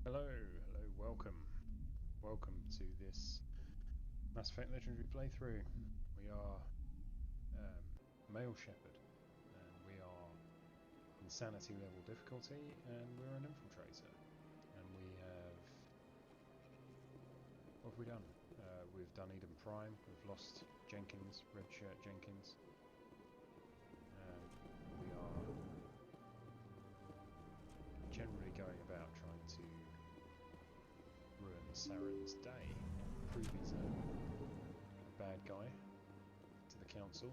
Hello, welcome to this Mass Effect Legendary playthrough. We are Male Shepherd, and we are Insanity level difficulty, and we're an Infiltrator. And we have... what have we done? We've done Eden Prime, we've lost Jenkins, Red Shirt Jenkins. We are generally going about trying to ruin Saren's day, prove he's a bad guy to the council.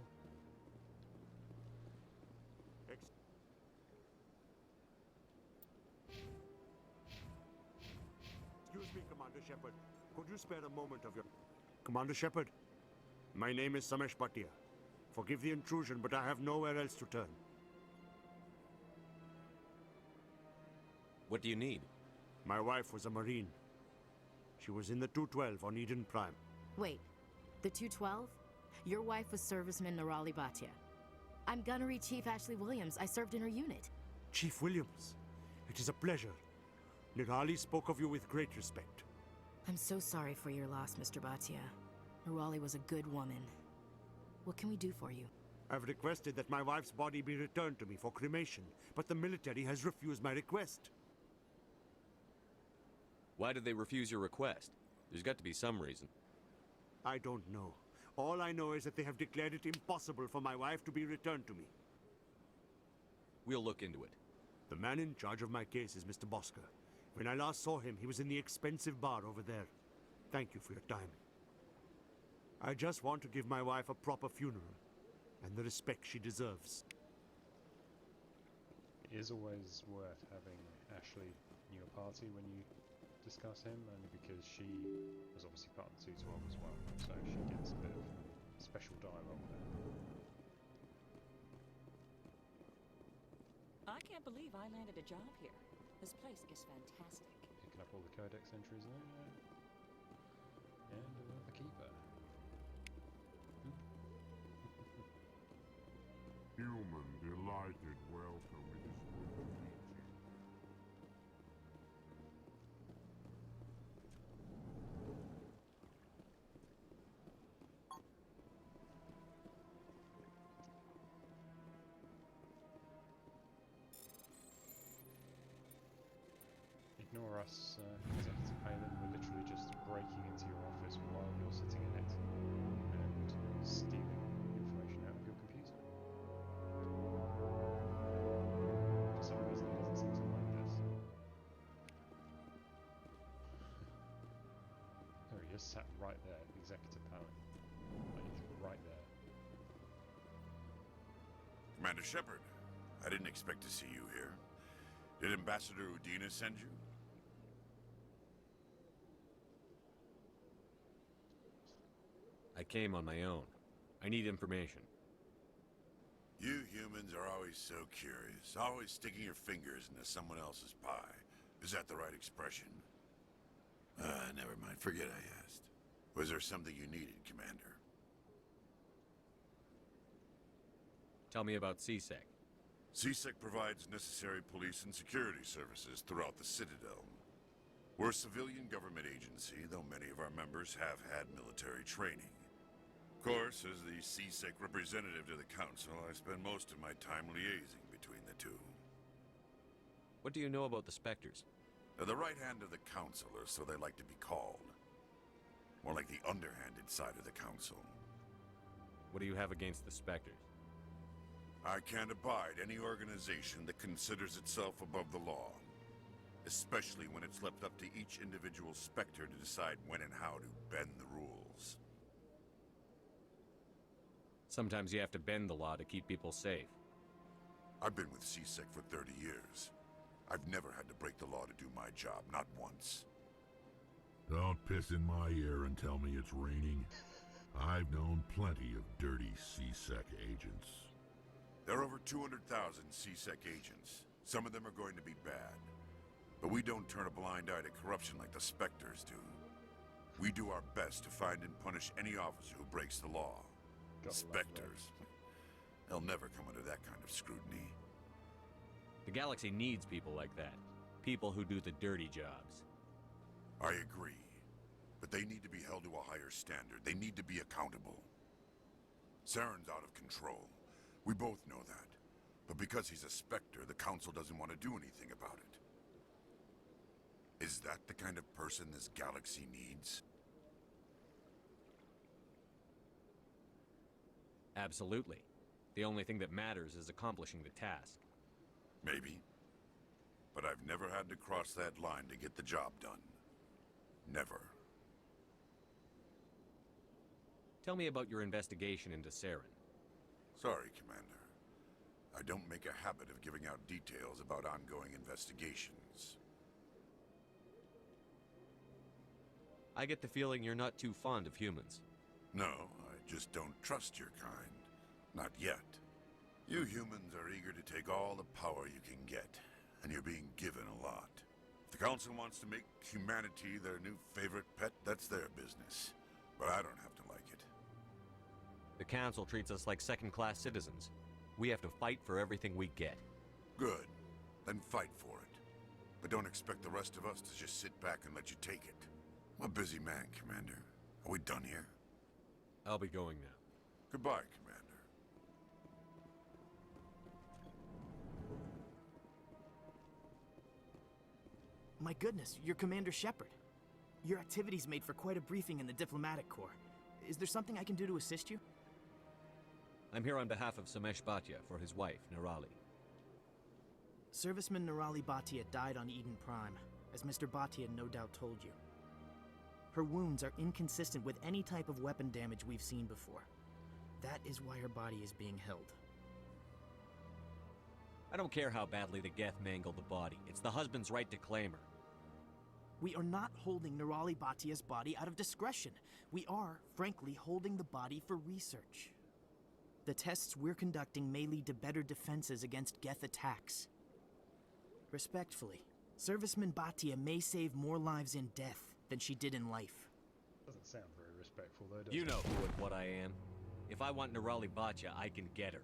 Excuse me, Commander Shepard. Could you spare a moment of your... Commander Shepard, my name is Samesh Bhatia. Forgive the intrusion, but I have nowhere else to turn. What do you need? My wife was a Marine. She was in the 212 on Eden Prime. Wait, the 212? Your wife was serviceman Nirali Bhatia. I'm Gunnery Chief Ashley Williams. I served in her unit. Chief Williams, it is a pleasure. Nirali spoke of you with great respect. I'm so sorry for your loss, Mr. Bhatia. Nirali was a good woman. What can we do for you? I've requested that my wife's body be returned to me for cremation, but the military has refused my request. Why did they refuse your request? There's got to be some reason. I don't know. All I know is that they have declared it impossible for my wife to be returned to me. We'll look into it. The man in charge of my case is Mr. Bosker. When I last saw him, he was in the expensive bar over there. Thank you for your time. I just want to give my wife a proper funeral, and the respect she deserves. It is always worth having Ashley in your party when you discuss him, only because she was obviously part of the 212 as well, so she gets a bit of special dialogue there. I can't believe I landed a job here. This place is fantastic. Picking up all the codex entries there. And another keeper. Human, delighted welcome. It is good to meet you. Ignore us, Executive Palin. We're literally just breaking into your office while you're sitting in it and stealing information out of your computer. For some reason, it doesn't seem to like this. Oh, he just sat right there, Executive Palin. Like, he's right there. Commander Shepard, I didn't expect to see you here. Did Ambassador Udina send you? I came on my own. I need information. You humans are always so curious, always sticking your fingers into someone else's pie. Is that the right expression? Never mind. Forget I asked. Was there something you needed, Commander? Tell me about CSEC. CSEC provides necessary police and security services throughout the Citadel. We're a civilian government agency, though many of our members have had military training. Of course, as the CSEC representative to the Council, I spend most of my time liaising between the two. What do you know about the Spectres? They're the right hand of the Council, or so they like to be called. More like the underhanded side of the Council. What do you have against the Spectres? I can't abide any organization that considers itself above the law. Especially when it's left up to each individual Spectre to decide when and how to bend the rules. Sometimes you have to bend the law to keep people safe. I've been with CSEC for 30 years. I've never had to break the law to do my job, not once. Don't piss in my ear and tell me it's raining. I've known plenty of dirty CSEC agents. There are over 200,000 CSEC agents. Some of them are going to be bad. But we don't turn a blind eye to corruption like the Spectres do. We do our best to find and punish any officer who breaks the law. Spectres. They'll never come under that kind of scrutiny. The galaxy needs people like that. people who do the dirty jobs. I agree. But they need to be held to a higher standard. They need to be accountable. Saren's out of control. We both know that. But because he's a Spectre, the Council doesn't want to do anything about it. Is that the kind of person this galaxy needs? Absolutely. The only thing that matters is accomplishing the task. Maybe. But I've never had to cross that line to get the job done. Never. Tell me about your investigation into Saren. Sorry, Commander. I don't make a habit of giving out details about ongoing investigations. I get the feeling you're not too fond of humans. No, I just don't trust your kind. Not yet. You humans are eager to take all the power you can get, and you're being given a lot. If the Council wants to make humanity their new favorite pet, that's their business. But I don't have to like it. The Council treats us like second-class citizens. We have to fight for everything we get. Good. Then fight for it. But don't expect the rest of us to just sit back and let you take it. I'm a busy man, Commander. Are we done here? I'll be going now. Goodbye, Commander. My goodness, you're Commander Shepard. Your activities made for quite a briefing in the Diplomatic Corps. Is there something I can do to assist you? I'm here on behalf of Samesh Bhatia for his wife, Nirali. Serviceman Nirali Bhatia died on Eden Prime, as Mr. Bhatia no doubt told you. Her wounds are inconsistent with any type of weapon damage we've seen before. That is why her body is being held. I don't care how badly the Geth mangled the body. It's the husband's right to claim her. We are not holding Nirali Bhatia's body out of discretion. We are, frankly, holding the body for research. The tests we're conducting may lead to better defenses against Geth attacks. Respectfully, Serviceman Bhatia may save more lives in death than she did in life. Doesn't sound very respectful, though, does You it? know who and what I am. If I want Nirali Bhatia, I can get her.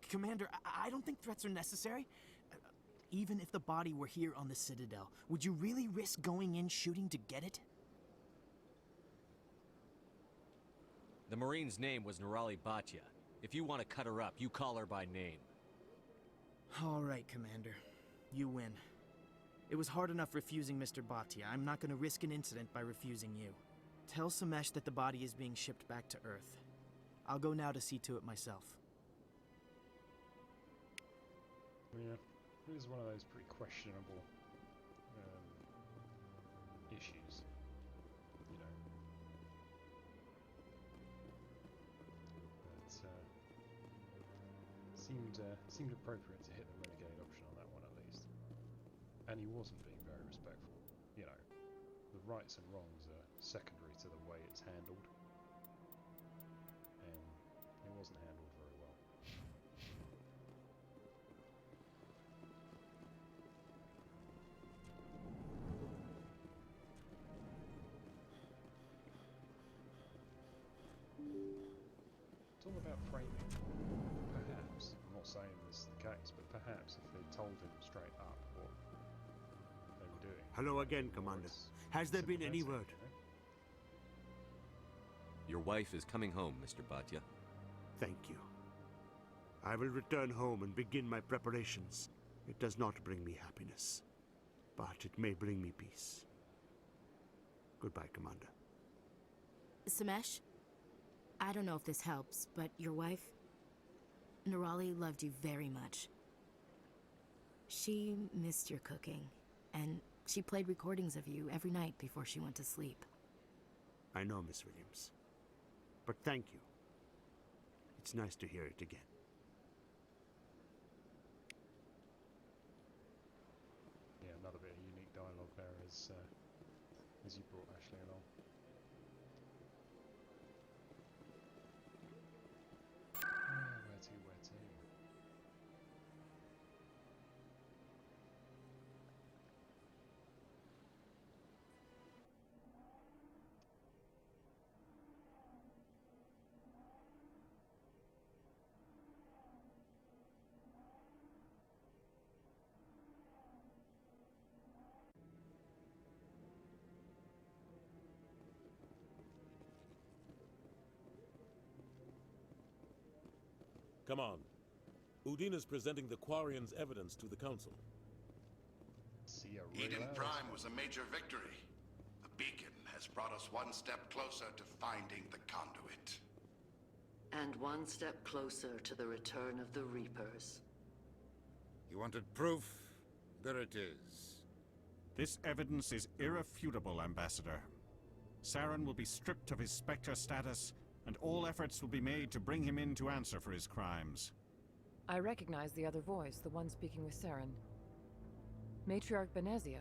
Commander, I don't think threats are necessary. Even if the body were here on the Citadel, would you really risk going in shooting to get it? The Marine's name was Nirali Bhatia. If you want to cut her up, you call her by name. All right, Commander. You win. It was hard enough refusing Mr. Bhatia. I'm not going to risk an incident by refusing you. Tell Samesh that the body is being shipped back to Earth. I'll go now to see to it myself. Yeah, it is one of those pretty questionable issues, you know. But seemed appropriate to hit the renegade option on that one at least. And he wasn't being very respectful. You know, the rights and wrongs are secondary to the way it's handled, and it wasn't handled very well. It's all about framing. Perhaps, I'm not saying this is the case, but perhaps if they told him straight up what they were doing. Hello again, Commander. Has there been any word? You know? Your wife is coming home, Mr. Bhatia. Thank you. I will return home and begin my preparations. It does not bring me happiness, but it may bring me peace. Goodbye, Commander. Samesh, I don't know if this helps, but your wife, Nirali, loved you very much. She missed your cooking, and she played recordings of you every night before she went to sleep. I know, Miss Williams. But thank you. It's nice to hear it again. Yeah, another bit of unique dialogue there as you brought Ashley along. Where to? Come on. Udine is presenting the Quarian's evidence to the Council. See a Eden real Prime was a major victory. The beacon has brought us one step closer to finding the conduit. And one step closer to the return of the Reapers. You wanted proof? There it is. This evidence is irrefutable, Ambassador. Saren will be stripped of his Spectre status, and all efforts will be made to bring him in to answer for his crimes. I recognize the other voice, the one speaking with Saren. Matriarch Benezia.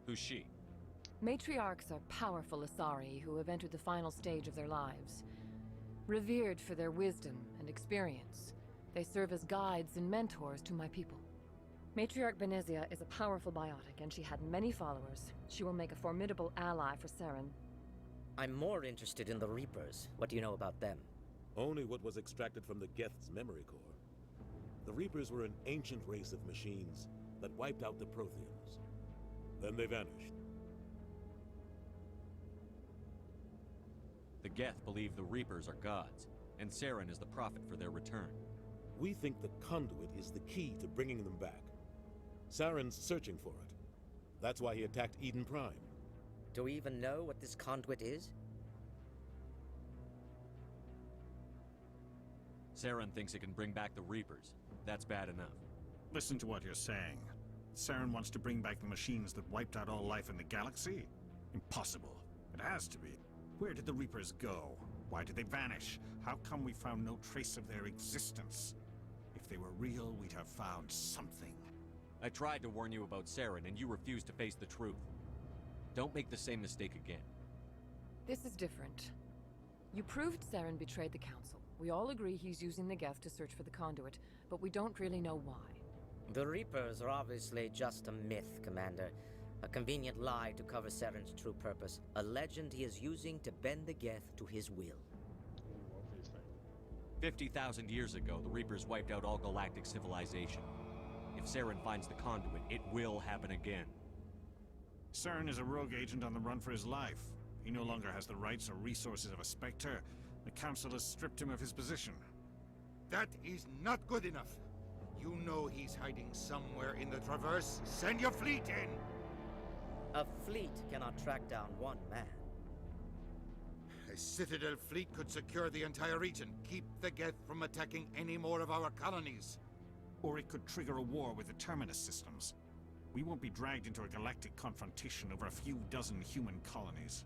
Who's she? Matriarchs are powerful Asari who have entered the final stage of their lives. Revered for their wisdom and experience, they serve as guides and mentors to my people. Matriarch Benezia is a powerful biotic, and she had many followers. She will make a formidable ally for Saren. I'm more interested in the Reapers. What do you know about them? Only what was extracted from the Geth's memory core. The Reapers were an ancient race of machines that wiped out the Protheans. Then they vanished. The Geth believe the Reapers are gods, and Saren is the prophet for their return. We think the conduit is the key to bringing them back. Saren's searching for it. That's why he attacked Eden Prime. Do we even know what this conduit is? Saren thinks it can bring back the Reapers. That's bad enough. Listen to what you're saying. Saren wants to bring back the machines that wiped out all life in the galaxy? Impossible. It has to be. Where did the Reapers go? Why did they vanish? How come we found no trace of their existence? If they were real, we'd have found something. I tried to warn you about Saren, and you refused to face the truth. Don't make the same mistake again. This is different. You proved Saren betrayed the Council. We all agree he's using the Geth to search for the conduit, but we don't really know why. The Reapers are obviously just a myth, Commander. A convenient lie to cover Saren's true purpose. A legend he is using to bend the Geth to his will. Ooh, obviously. 50,000 years ago, the Reapers wiped out all galactic civilization. If Saren finds the conduit, it will happen again. Saren is a rogue agent on the run for his life. He no longer has the rights or resources of a Spectre. The Council has stripped him of his position. That is not good enough. You know he's hiding somewhere in the Traverse. Send your fleet in! A fleet cannot track down one man. A Citadel fleet could secure the entire region. Keep the Geth from attacking any more of our colonies. Or it could trigger a war with the Terminus systems. We won't be dragged into a galactic confrontation over a few dozen human colonies.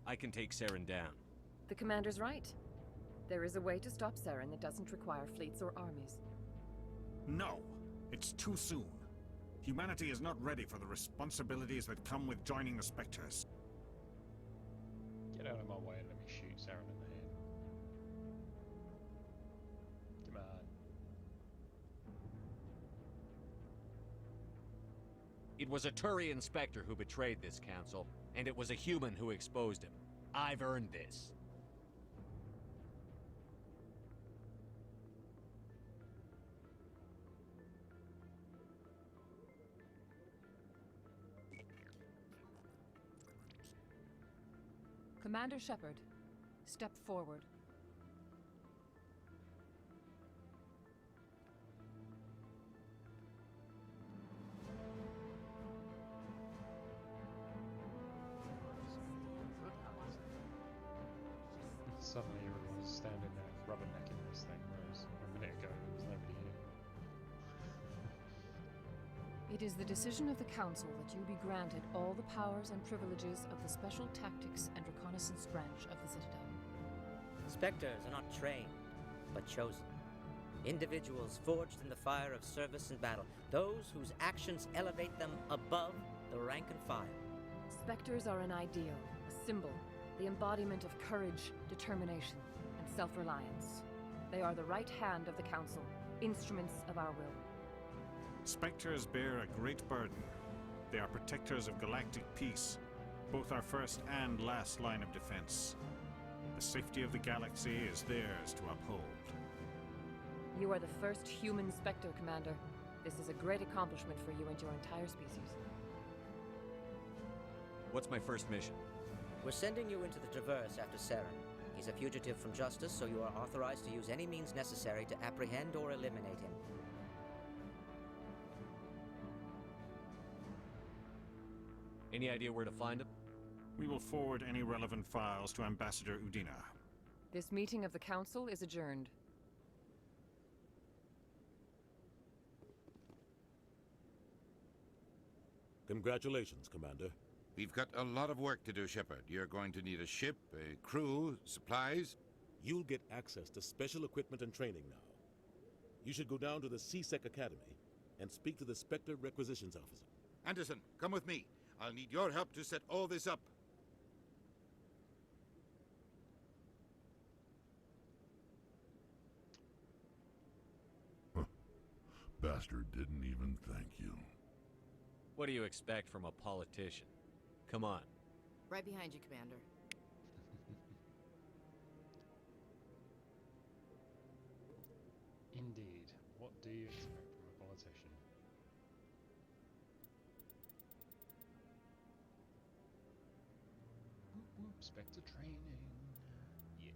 I can take Saren down. The Commander's right. There is a way to stop Saren that doesn't require fleets or armies. No, it's too soon. Humanity is not ready for the responsibilities that come with joining the Spectres. Get out of my way and let me shoot Saren in the head. Come on. It was a Turian Spectre who betrayed this council, and it was a human who exposed him. I've earned this. Commander Shepard, step forward. Suddenly everyone's standing there rubbernecking this thing, whereas a minute ago there was nobody here. It is the decision of the Council that you be granted all the powers and privileges of the Special Tactics and Reconnaissance branch of the Citadel. Spectres are not trained, but chosen. Individuals forged in the fire of service and battle. Those whose actions elevate them above the rank and file. Spectres are an ideal, a symbol, the embodiment of courage, determination, and self-reliance. They are the right hand of the Council, instruments of our will. Spectres bear a great burden. They are protectors of galactic peace, both our first and last line of defense. The safety of the galaxy is theirs to uphold. You are the first human Spectre, Commander. This is a great accomplishment for you and your entire species. What's my first mission? We're sending you into the Traverse after Saren. He's a fugitive from justice, so you are authorized to use any means necessary to apprehend or eliminate him. Any idea where to find him? We will forward any relevant files to Ambassador Udina. This meeting of the Council is adjourned. Congratulations, Commander. We've got a lot of work to do, Shepard. You're going to need a ship, a crew, supplies. You'll get access to special equipment and training now. You should go down to the C-Sec Academy and speak to the Spectre Requisitions Officer. Anderson, come with me. I'll need your help to set all this up. Bastard didn't even thank you. What do you expect from a politician? Come on. Right behind you, Commander. Indeed. What do you expect from a politician? Whoop whoop, Spectre training. Yeah.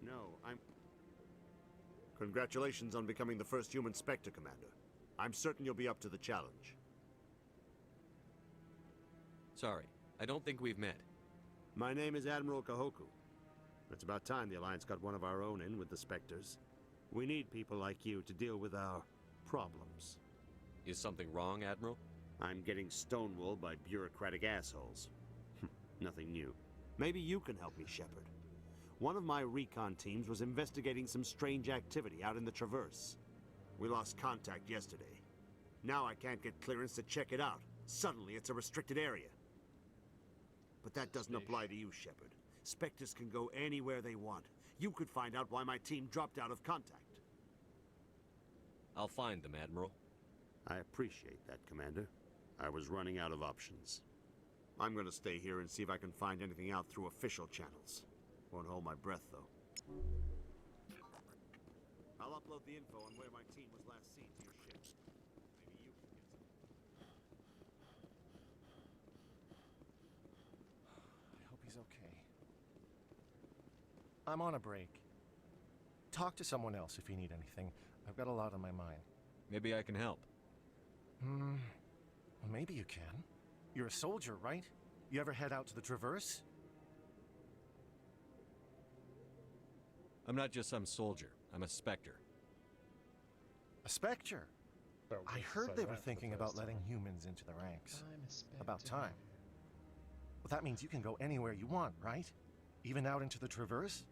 No, Congratulations on becoming the first human Spectre, Commander. I'm certain you'll be up to the challenge. Sorry, I don't think we've met. My name is Admiral Kahoku. It's about time the Alliance got one of our own in with the Spectres. We need people like you to deal with our problems. Is something wrong, Admiral? I'm getting stonewalled by bureaucratic assholes. Nothing new. Maybe you can help me, Shepard. One of my recon teams was investigating some strange activity out in the Traverse. We lost contact yesterday. Now I can't get clearance to check it out. Suddenly it's a restricted area. But that doesn't apply to you, Shepard. Spectres can go anywhere they want. You could find out why my team dropped out of contact. I'll find them, Admiral. I appreciate that, Commander. I was running out of options. I'm gonna stay here and see if I can find anything out through official channels. Won't hold my breath, though. I'll upload the info on where my team was last seen to your ship. Maybe you can get some. I hope he's okay. I'm on a break. Talk to someone else if you need anything. I've got a lot on my mind. Maybe I can help. Well, maybe you can. You're a soldier, right? You ever head out to the Traverse? I'm not just some soldier. I'm a Spectre. A Spectre? I heard they were thinking about letting humans into the ranks. About time. Well, that means you can go anywhere you want, right? Even out into the Traverse?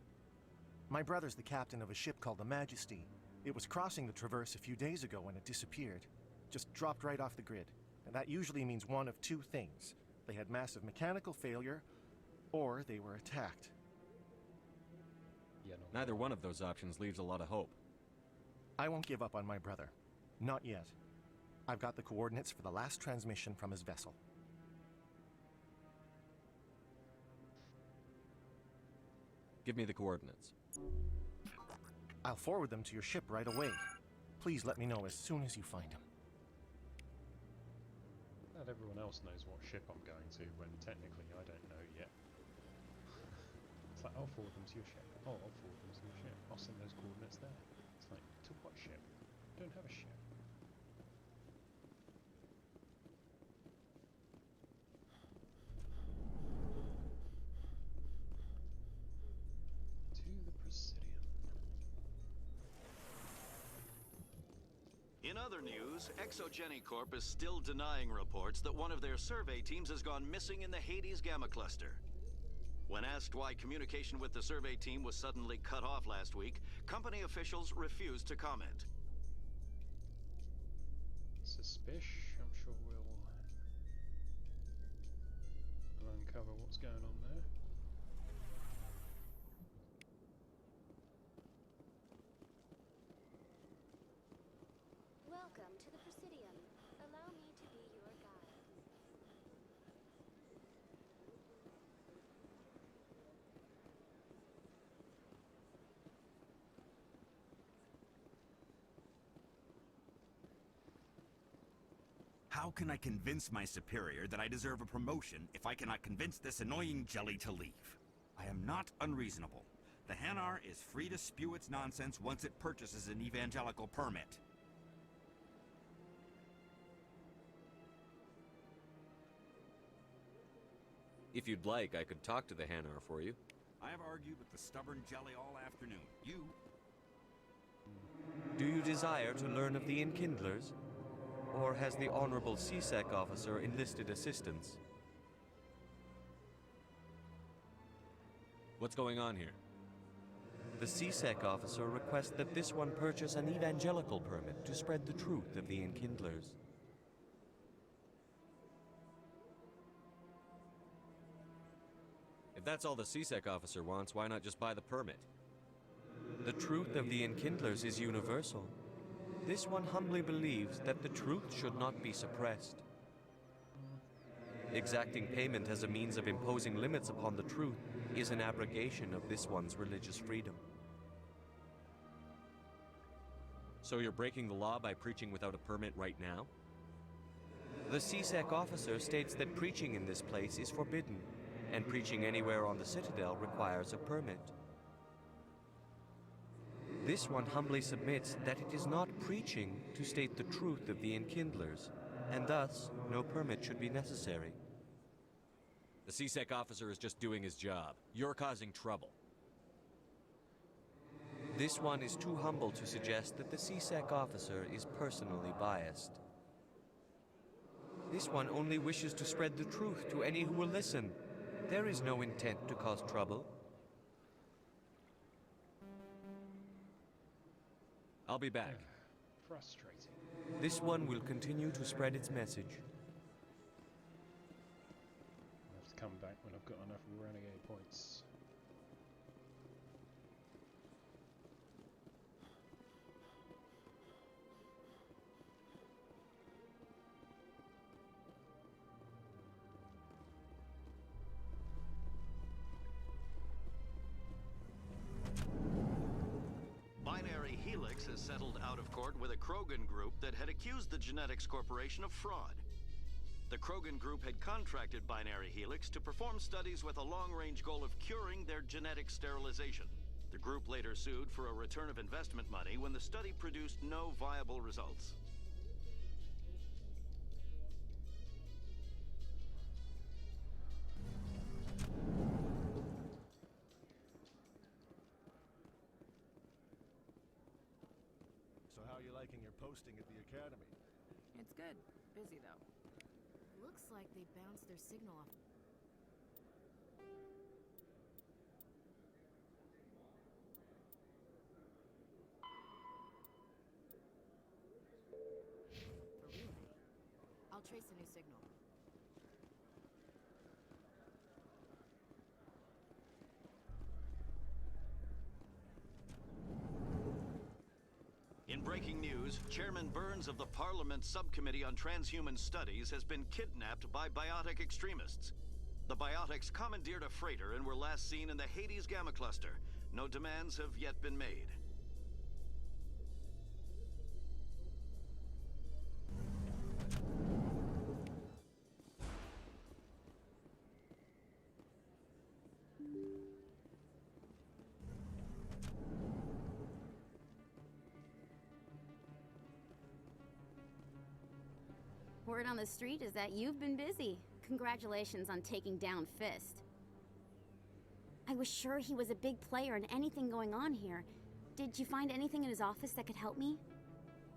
My brother's the captain of a ship called the Majesty. It was crossing the Traverse a few days ago when it disappeared. Just dropped right off the grid. And that usually means one of two things. They had massive mechanical failure, or they were attacked. Neither one of those options leaves a lot of hope. I won't give up on my brother. Not yet. I've got the coordinates for the last transmission from his vessel. Give me the coordinates. I'll forward them to your ship right away. Please let me know as soon as you find him. Glad everyone else knows what ship I'm going to, when technically I don't know yet. It's like, I'll forward them to your ship. Oh, I'll forward them to your ship. I'll send those coordinates there. It's like, to what ship? I don't have a ship. To the Presidium. In other news, Exogeny Corp is still denying reports that one of their survey teams has gone missing in the Hades Gamma Cluster. When asked why communication with the survey team was suddenly cut off last week, company officials refused to comment. Suspicious. I'm sure we'll uncover what's going on there. How can I convince my superior that I deserve a promotion if I cannot convince this annoying jelly to leave? I am not unreasonable. The Hanar is free to spew its nonsense once it purchases an evangelical permit. If you'd like, I could talk to the Hanar for you. I have argued with the stubborn jelly all afternoon. Do you desire to learn of the Enkindlers? Or has the Honorable CSEC officer enlisted assistance? What's going on here? The CSEC officer requests that this one purchase an evangelical permit to spread the truth of the Enkindlers. If that's all the CSEC officer wants, why not just buy the permit? The truth of the Enkindlers is universal. This one humbly believes that the truth should not be suppressed. Exacting payment as a means of imposing limits upon the truth is an abrogation of this one's religious freedom. So you're breaking the law by preaching without a permit right now? The CSEC officer states that preaching in this place is forbidden, and preaching anywhere on the Citadel requires a permit. This one humbly submits that it is not preaching to state the truth of the Enkindlers, and thus no permit should be necessary. The CSEC officer is just doing his job. You're causing trouble. This one is too humble to suggest that the CSEC officer is personally biased. This one only wishes to spread the truth to any who will listen. There is no intent to cause trouble. I'll be back. Frustrating. This one will continue to spread its message. I'll have to come back when I've got enough renegade points. Binary Helix has settled out of court with a Krogan group that had accused the Genetics Corporation of fraud. The Krogan group had contracted Binary Helix to perform studies with a long-range goal of curing their genetic sterilization. The group later sued for a return of investment money when the study produced no viable results. So how are you liking your posting at the academy? It's good. Busy, though. Looks like they bounced their signal off. For relay. I'll trace a new signal. In breaking news, Chairman Burns of the Parliament Subcommittee on Transhuman Studies has been kidnapped by biotic extremists. The biotics commandeered a freighter and were last seen in the Hades Gamma Cluster. No demands have yet been made. Word on the street is that you've been busy. Congratulations on taking down Fist. I was sure he was a big player in anything going on here. Did you find anything in his office that could help me?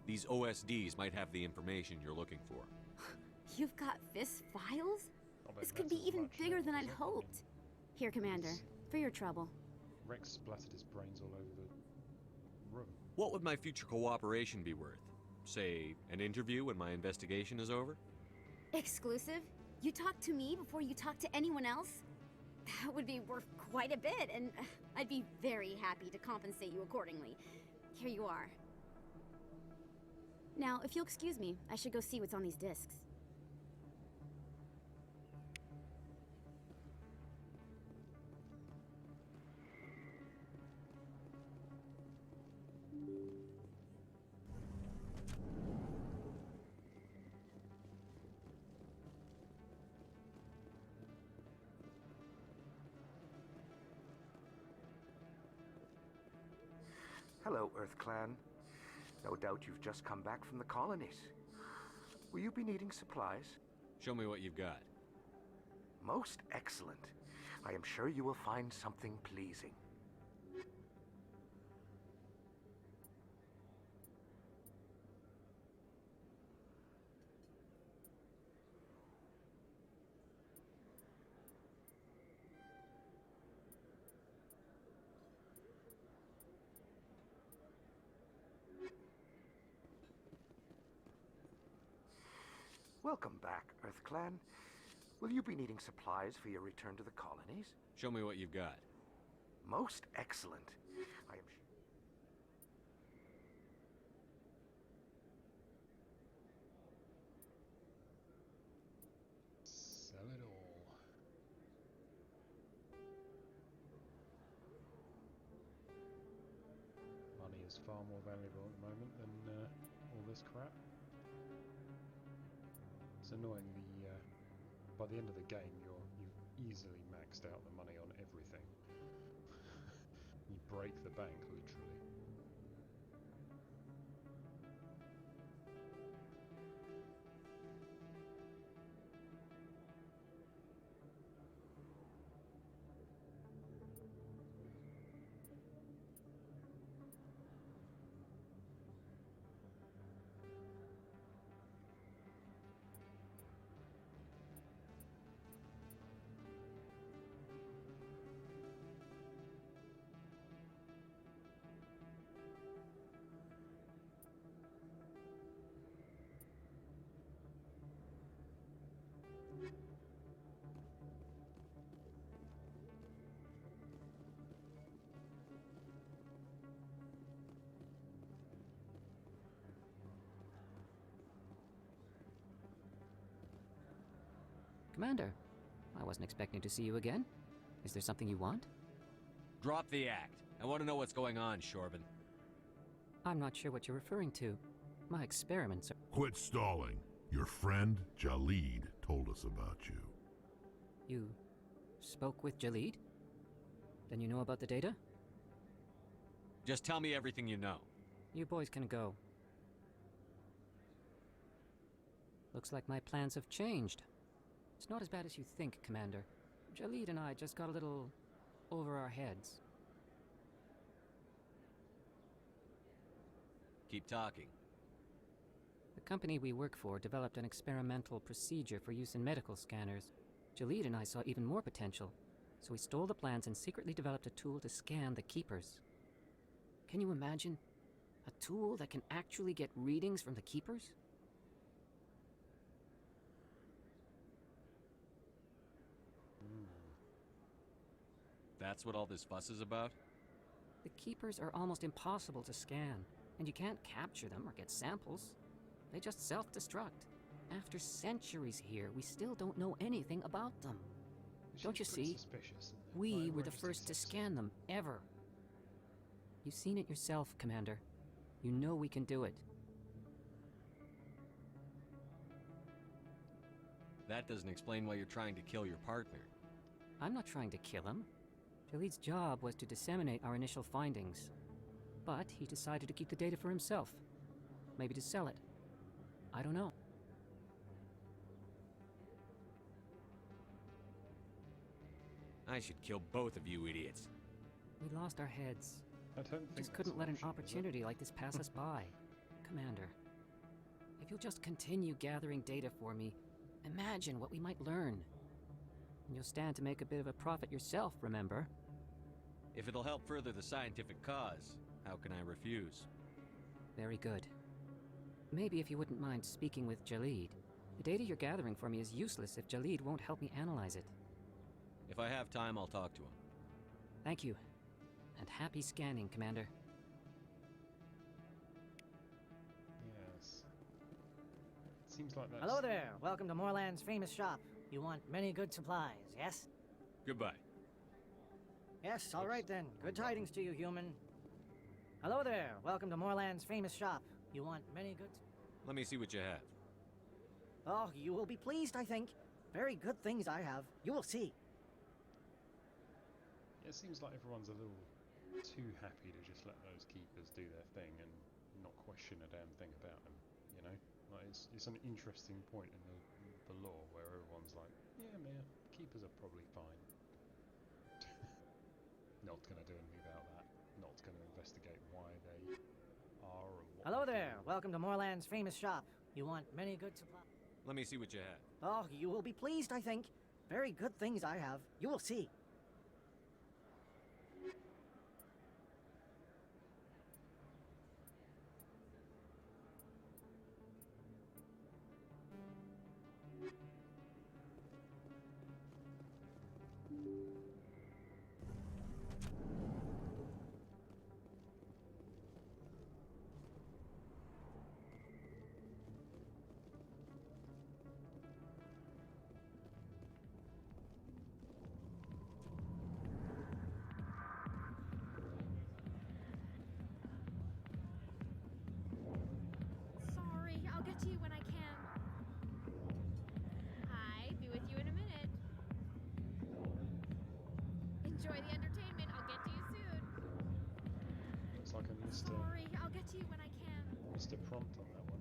These OSDs might have the information you're looking for. You've got Fist files? This could be even bigger than I'd hoped. Here, Commander, for your trouble. Rex splattered his brains all over the room. What would my future cooperation be worth? Say, an interview when my investigation is over? Exclusive? You talk to me before you talk to anyone else? That would be worth quite a bit, and I'd be very happy to compensate you accordingly. Here you are. Now, if you'll excuse me, I should go see what's on these discs. Hello, Earth Clan. No doubt you've just come back from the colonies. Will you be needing supplies? Show me what you've got. Most excellent. I am sure you will find something pleasing. Welcome back, Earth Clan. Will you be needing supplies for your return to the colonies? Show me what you've got. Most excellent. I am Sell it all. Money is far more valuable at the moment than all this crap. It's annoying. By the end of the game, you've easily maxed out the money on everything. You break the bank, literally. Commander, I wasn't expecting to see you again. Is there something you want? Drop the act. I want to know what's going on, Shorban. I'm not sure what you're referring to. My experiments are... Quit stalling. Your friend, Jalid, told us about you. You spoke with Jalid? Then you know about the data? Just tell me everything you know. You boys can go. Looks like my plans have changed. It's not as bad as you think, Commander. Jalid and I just got a little over our heads. Keep talking. The company we work for developed an experimental procedure for use in medical scanners. Jalid and I saw even more potential, so we stole the plans and secretly developed a tool to scan the Keepers. Can you imagine? A tool that can actually get readings from the Keepers? That's what all this fuss is about? The Keepers are almost impossible to scan, and you can't capture them or get samples. They just self-destruct. After centuries here, we still don't know anything about them. Don't you see? We were the first to scan them, ever. You've seen it yourself, Commander. You know we can do it. That doesn't explain why you're trying to kill your partner. I'm not trying to kill him. Jalid's job was to disseminate our initial findings. But he decided to keep the data for himself. Maybe to sell it. I don't know. I should kill both of you idiots. We lost our heads. I don't think just couldn't let an opportunity like this pass us by. Commander, if you'll just continue gathering data for me, imagine what we might learn. And you'll stand to make a bit of a profit yourself, remember? If it'll help further the scientific cause, how can I refuse? Very good. Maybe if you wouldn't mind speaking with Jalid. The data you're gathering for me is useless if Jalid won't help me analyze it. If I have time, I'll talk to him. Thank you. And happy scanning, Commander. Yes. It seems like that's... Hello there. Welcome to Moorland's famous shop. You want many good supplies, yes? Goodbye. Yes, all right then. Good tidings to you, human. Hello there. Welcome to Moorland's famous shop. You want many good... Let me see what you have. Oh, you will be pleased, I think. Very good things I have. You will see. It seems like everyone's a little too happy to just let those keepers do their thing and not question a damn thing about them, you know? Like it's an interesting point in the lore where everyone's like, yeah, man, keepers are probably fine. Not going to do anything about that. Not going to investigate why they are and what. Hello there. Welcome to Moorland's famous shop. You want many good supplies? Let me see what you have. Oh, you will be pleased, I think. Very good things I have. You will see. Sorry, I'll get to you when I can. Hi, be with you in a minute. Enjoy the entertainment. I'll get to you soon. Looks like I missed Sorry, I'll get to you when I can. missed a prompt on that one.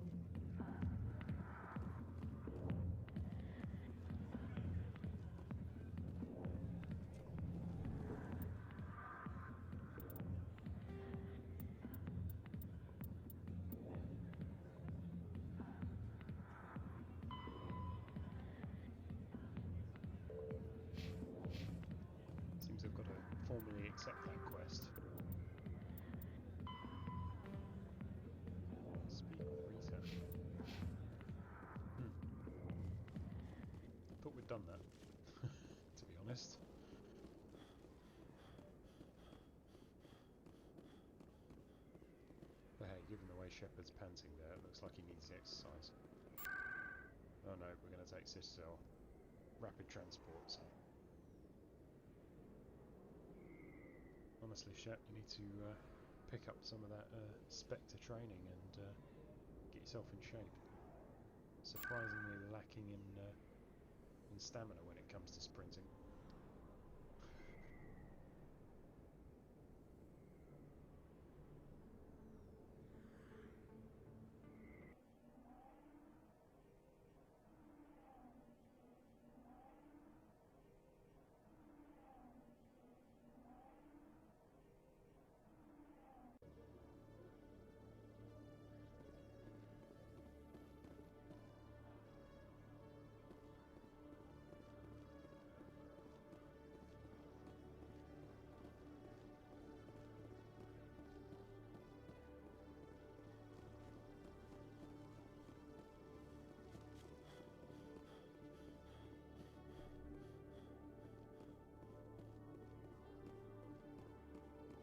Seems I've got to formally accept that quest. Speak with Rita. Thought we'd done that, to be honest. But hey, given the way Shepard's panting there, it looks like he needs the exercise. Oh no, we're going to take Citadel. Rapid transport, so. Honestly, Shep, you need to pick up some of that Spectre training and get yourself in shape. Surprisingly lacking in stamina when it comes to sprinting.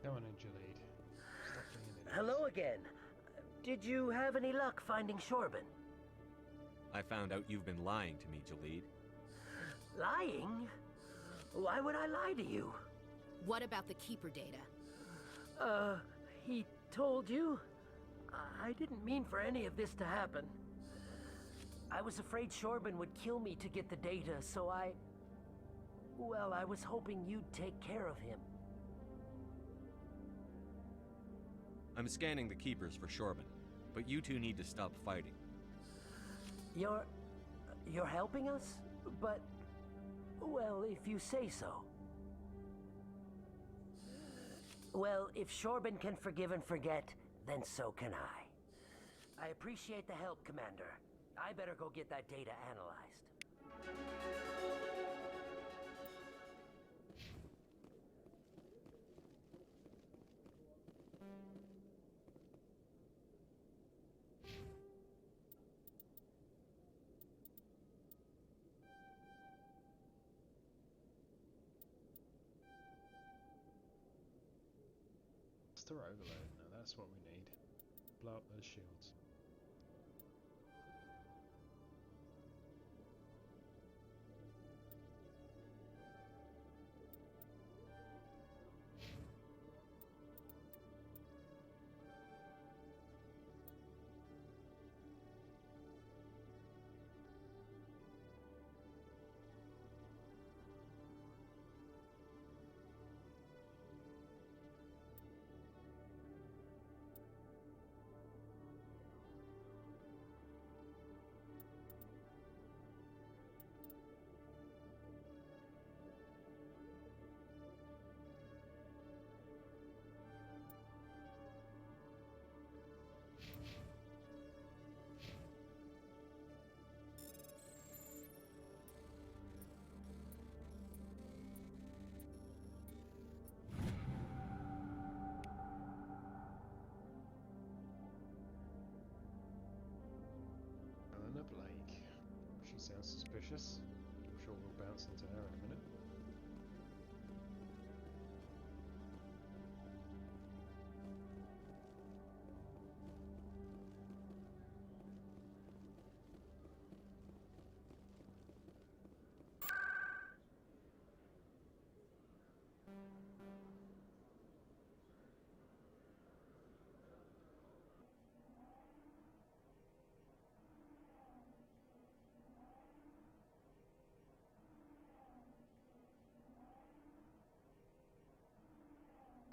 Come on in, Jalid. Stop being an idiot. Hello again. Did you have any luck finding Shorban? I found out you've been lying to me, Jalid. Lying? Why would I lie to you? What about the Keeper data? He told you? I didn't mean for any of this to happen. I was afraid Shorban would kill me to get the data, so well, I was hoping you'd take care of him. I'm scanning the Keepers for Shorban, but you two need to stop fighting. You're helping us? But, well, if you say so. Well, if Shorban can forgive and forget, then so can I. I appreciate the help, Commander. I better go get that data analyzed. Master Overload, now that's what we need. Blow up those shields. sounds suspicious. I'm sure we'll bounce into her in a minute.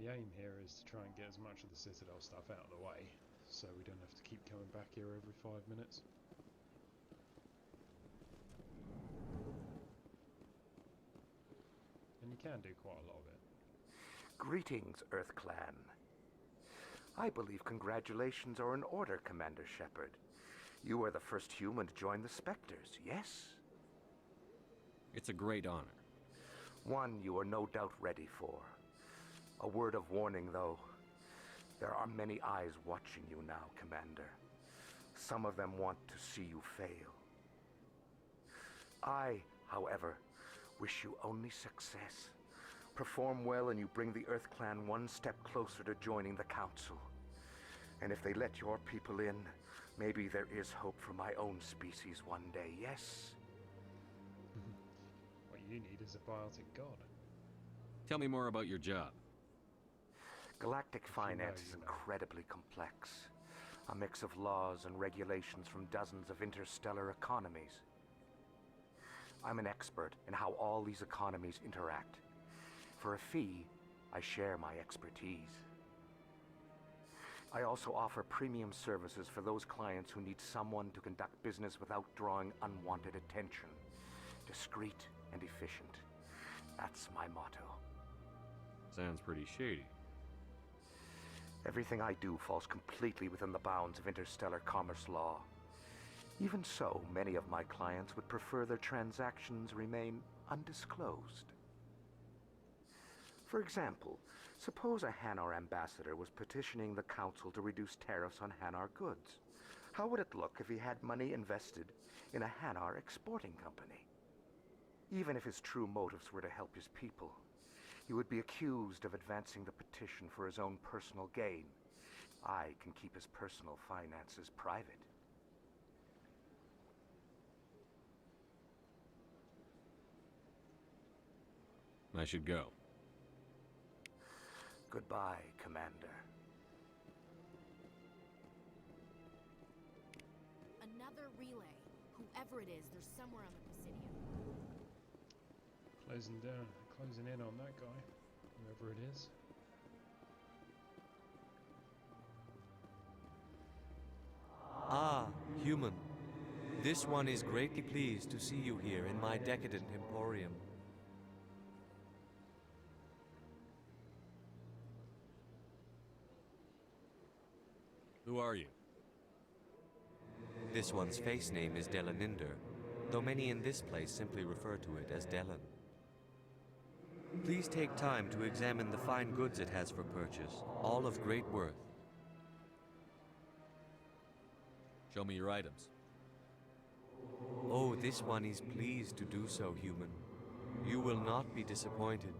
The aim here is to try and get as much of the Citadel stuff out of the way, so we don't have to keep coming back here every 5 minutes. And you can do quite a lot of it. Greetings, Earth Clan. I believe congratulations are in order, Commander Shepard. You are the first human to join the Spectres, yes? It's a great honor. One you are no doubt ready for. A word of warning, though. There are many eyes watching you now, Commander. Some of them want to see you fail. I, however, wish you only success. Perform well and you bring the Earth Clan one step closer to joining the Council. And if they let your people in, maybe there is hope for my own species one day, yes? What you need is a biotic god. Tell me more about your job. Galactic finance is incredibly complex. A mix of laws and regulations from dozens of interstellar economies. I'm an expert in how all these economies interact. For a fee, I share my expertise. I also offer premium services for those clients who need someone to conduct business without drawing unwanted attention. Discreet and efficient. That's my motto. Sounds pretty shady. Everything I do falls completely within the bounds of interstellar commerce law. Even so, many of my clients would prefer their transactions remain undisclosed. For example, suppose a Hanar ambassador was petitioning the Council to reduce tariffs on Hanar goods. How would it look if he had money invested in a Hanar exporting company? Even if his true motives were to help his people, he would be accused of advancing the petition for his own personal gain. I can keep his personal finances private. I should go. Goodbye, Commander. Another relay. Whoever it is, they're somewhere on the Presidium. Closing in on that guy, whoever it is. Ah, human. This one is greatly pleased to see you here in my decadent emporium. Who are you? This one's face name is Delaninder, though many in this place simply refer to it as Delan. Please take time to examine the fine goods it has for purchase, all of great worth. Show me your items. Oh, this one is pleased to do so, human. You will not be disappointed.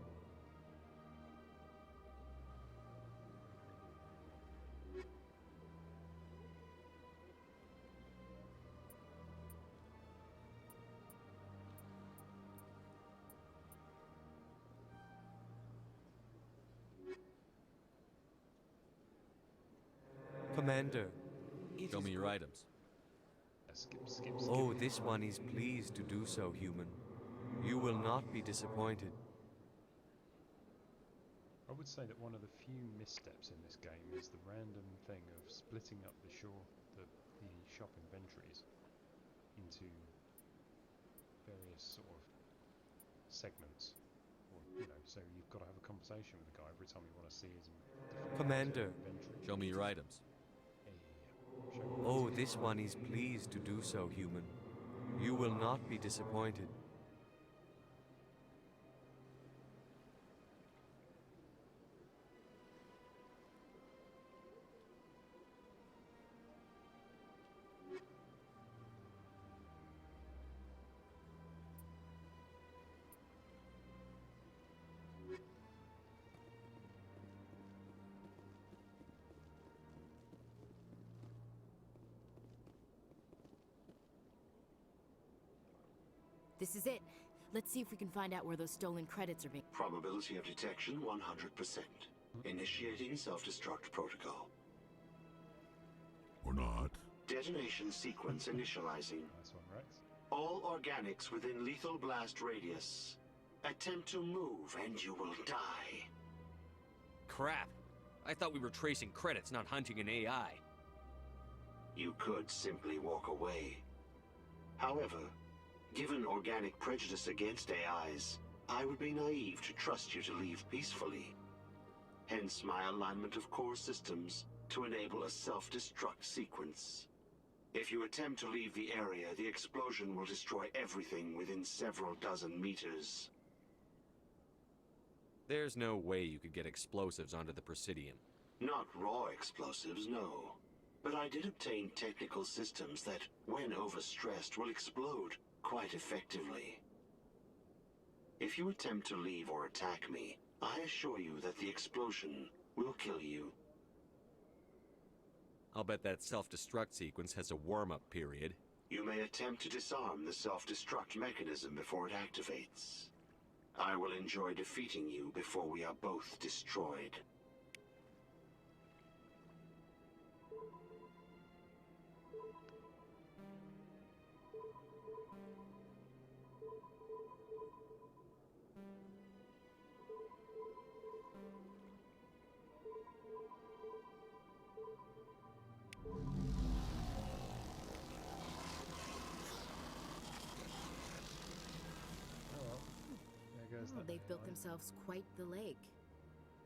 Commander, show me your items. Skip. Oh, this one is pleased to do so, human. You will not be disappointed. I would say that one of the few missteps in this game is the random thing of splitting up the shop inventories into various sort of segments. Or, so you've got to have a conversation with the guy every time you want to see his Commander, show me your items. Oh, this one is pleased to do so, human. You will not be disappointed. This is it. Let's see if we can find out where those stolen credits are being... Probability of detection 100%. Initiating self-destruct protocol. Or not. Detonation sequence initializing. Nice one, Rex. All organics within lethal blast radius. Attempt to move and you will die. Crap. I thought we were tracing credits, not hunting an AI. You could simply walk away. However, given organic prejudice against AIs, I would be naive to trust you to leave peacefully. Hence my alignment of core systems to enable a self-destruct sequence. If you attempt to leave the area, the explosion will destroy everything within several dozen meters. There's no way you could get explosives onto the Presidium. Not raw explosives, no. But I did obtain technical systems that, when overstressed, will explode quite effectively. If you attempt to leave or attack me, I assure you that the explosion will kill you. I'll bet that self-destruct sequence has a warm-up period. You may attempt to disarm the self-destruct mechanism before it activates. I will enjoy defeating you before we are both destroyed. Oh, they've built themselves quite the lake.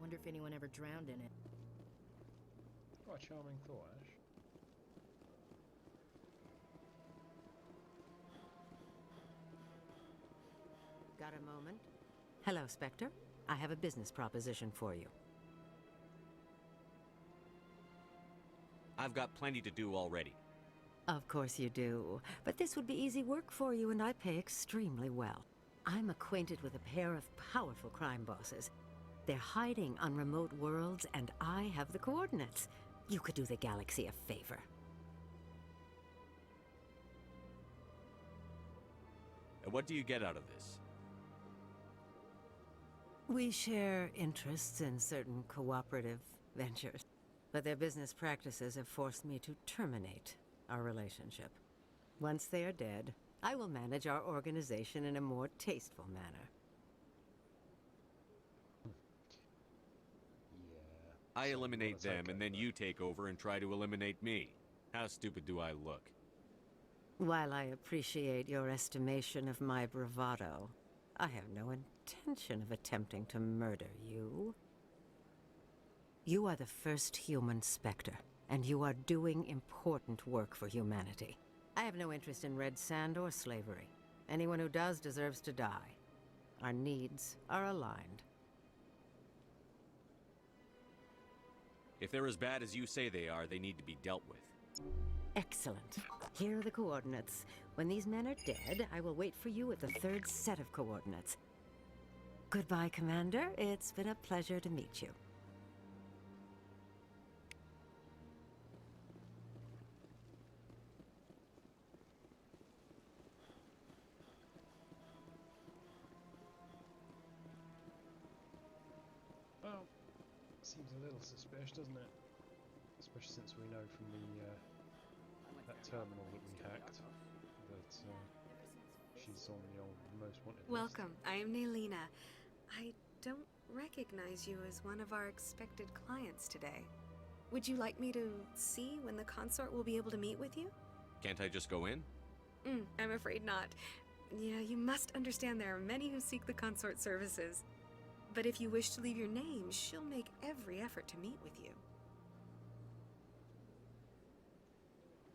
Wonder if anyone ever drowned in it. What a charming thought, Ash. Got a moment? Hello, Spectre. I have a business proposition for you. I've got plenty to do already. Of course you do. But this would be easy work for you, and I pay extremely well. I'm acquainted with a pair of powerful crime bosses. They're hiding on remote worlds, and I have the coordinates. You could do the galaxy a favor. And what do you get out of this? We share interests in certain cooperative ventures, but their business practices have forced me to terminate our relationship. Once they are dead, I will manage our organization in a more tasteful manner. I eliminate them, and then you take over and try to eliminate me. How stupid do I look? While I appreciate your estimation of my bravado, I have no intention of attempting to murder you. You are the first human Spectre, and you are doing important work for humanity. I have no interest in red sand or slavery. Anyone who does deserves to die. Our needs are aligned. If they're as bad as you say they are, they need to be dealt with. Excellent. Here are the coordinates. When these men are dead, I will wait for you at the third set of coordinates. Goodbye, Commander. It's been a pleasure to meet you. Well, seems a little suspicious, doesn't it? Especially since we know from the that terminal that we hacked that she's on the old most wanted list. Welcome. I am Naylina. I don't recognize you as one of our expected clients today. Would you like me to see when the consort will be able to meet with you? Can't I just go in? I'm afraid not. Yeah, you must understand there are many who seek the consort services. But if you wish to leave your name, she'll make every effort to meet with you.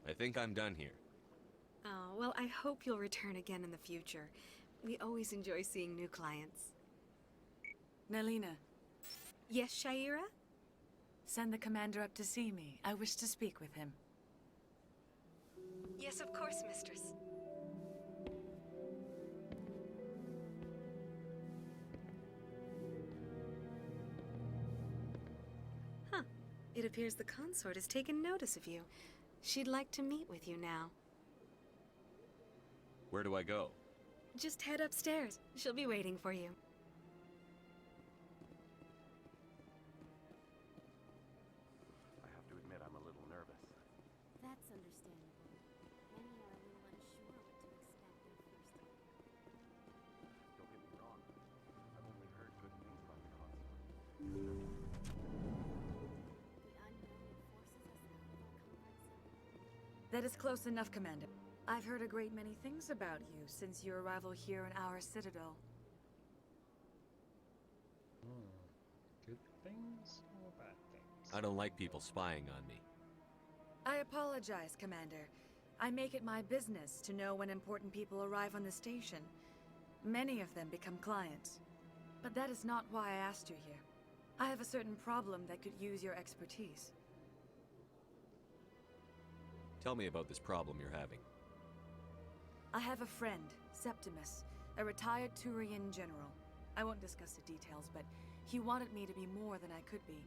I think I'm done here. Oh, well, I hope you'll return again in the future. We always enjoy seeing new clients. Naylina. Yes, Shaira? Send the commander up to see me. I wish to speak with him. Yes, of course, mistress. Huh. It appears the consort has taken notice of you. She'd like to meet with you now. Where do I go? Just head upstairs. She'll be waiting for you. I have to admit I'm a little nervous. That's understandable. Many are a little unsure what to expect their first time. Don't get me wrong. I've only heard good things about the consort. That is close enough, Commander. I've heard a great many things about you since your arrival here in our citadel. Good things or bad things? I don't like people spying on me. I apologize, Commander. I make it my business to know when important people arrive on the station. Many of them become clients. But that is not why I asked you here. I have a certain problem that could use your expertise. Tell me about this problem you're having. I have a friend, Septimus, a retired Turian general. I won't discuss the details, but he wanted me to be more than I could be.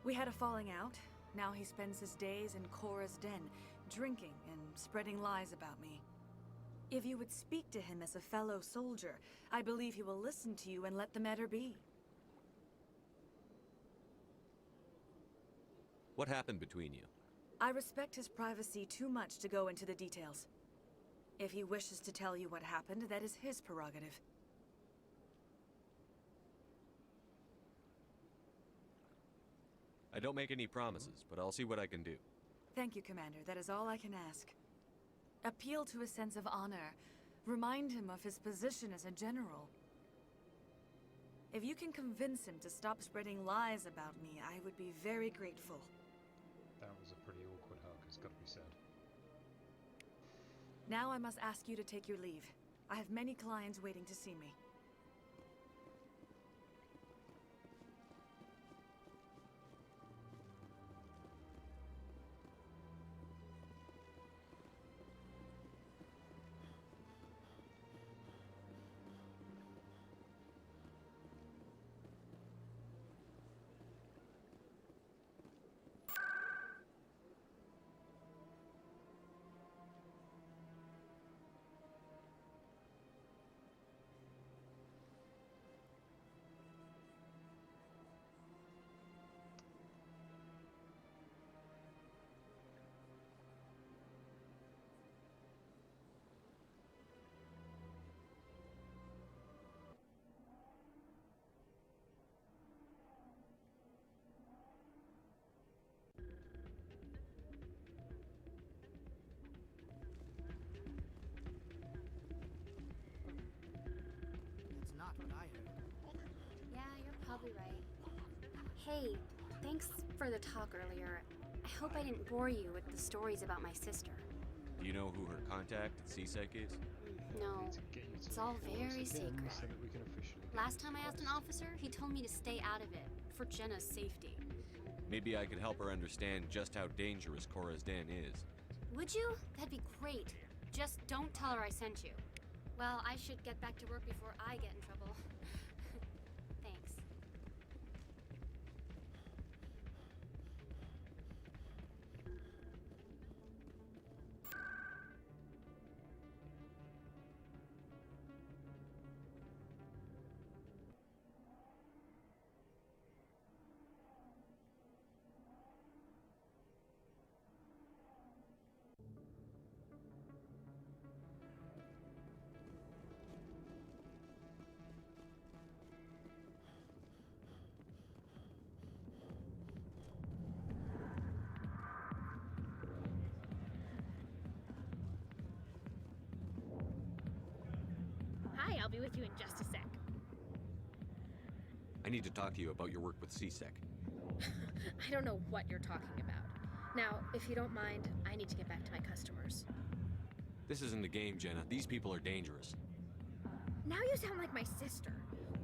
We had a falling out. Now he spends his days in Korra's den, drinking and spreading lies about me. If you would speak to him as a fellow soldier, I believe he will listen to you and let the matter be. What happened between you? I respect his privacy too much to go into the details. If he wishes to tell you what happened, that is his prerogative. I don't make any promises, but I'll see what I can do. Thank you, Commander. That is all I can ask. Appeal to his sense of honor. Remind him of his position as a general. If you can convince him to stop spreading lies about me, I would be very grateful. That was a pretty awkward hug, it's got to be said. Now I must ask you to take your leave. I have many clients waiting to see me. That's not what I heard. Yeah, you're probably right. Hey, thanks for the talk earlier. I hope I didn't bore you with the stories about my sister. Do you know who her contact at CSEC is? No, it's all very secret. Last time I asked an officer, he told me to stay out of it, for Jenna's safety. Maybe I could help her understand just how dangerous Korra's den is. Would you? That'd be great. Just don't tell her I sent you. Well, I should get back to work before I get in trouble. Thanks. Hi, I'll be with you in just a sec. I need to talk to you about your work with CSEC. I don't know what you're talking about. Now, if you don't mind, I need to get back to my customers. This isn't a game, Jenna. These people are dangerous. Now you sound like my sister.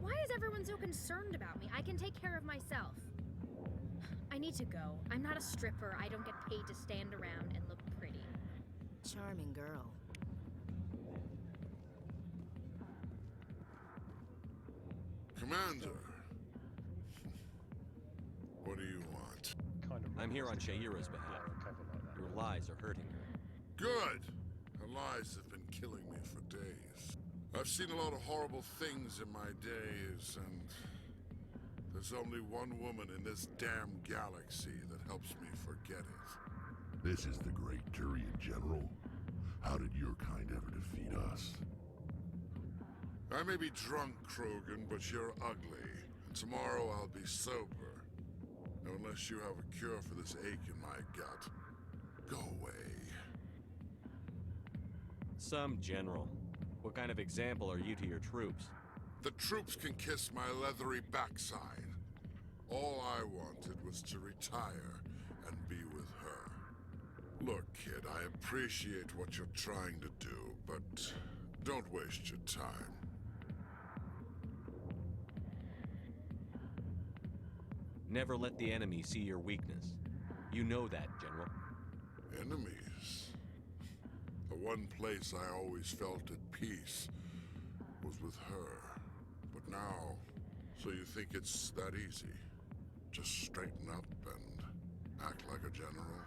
Why is everyone so concerned about me? I can take care of myself. I need to go. I'm not a stripper. I don't get paid to stand around and look pretty. Charming girl. Commander. What do you want? I'm here on Shaira's behalf. Your lies are hurting her. Good! Her lies have been killing me for days. I've seen a lot of horrible things in my days, and there's only one woman in this damn galaxy that helps me forget it. This is the great Turian General. How did your kind ever defeat us? I may be drunk, Krogan, but you're ugly. And tomorrow I'll be sober. Now, unless you have a cure for this ache in my gut, go away. Some general. What kind of example are you to your troops? The troops can kiss my leathery backside. All I wanted was to retire and be with her. Look, kid, I appreciate what you're trying to do, but don't waste your time. Never let the enemy see your weakness. You know that, General. Enemies? The one place I always felt at peace was with her. But now, so you think it's that easy? Just straighten up and act like a general?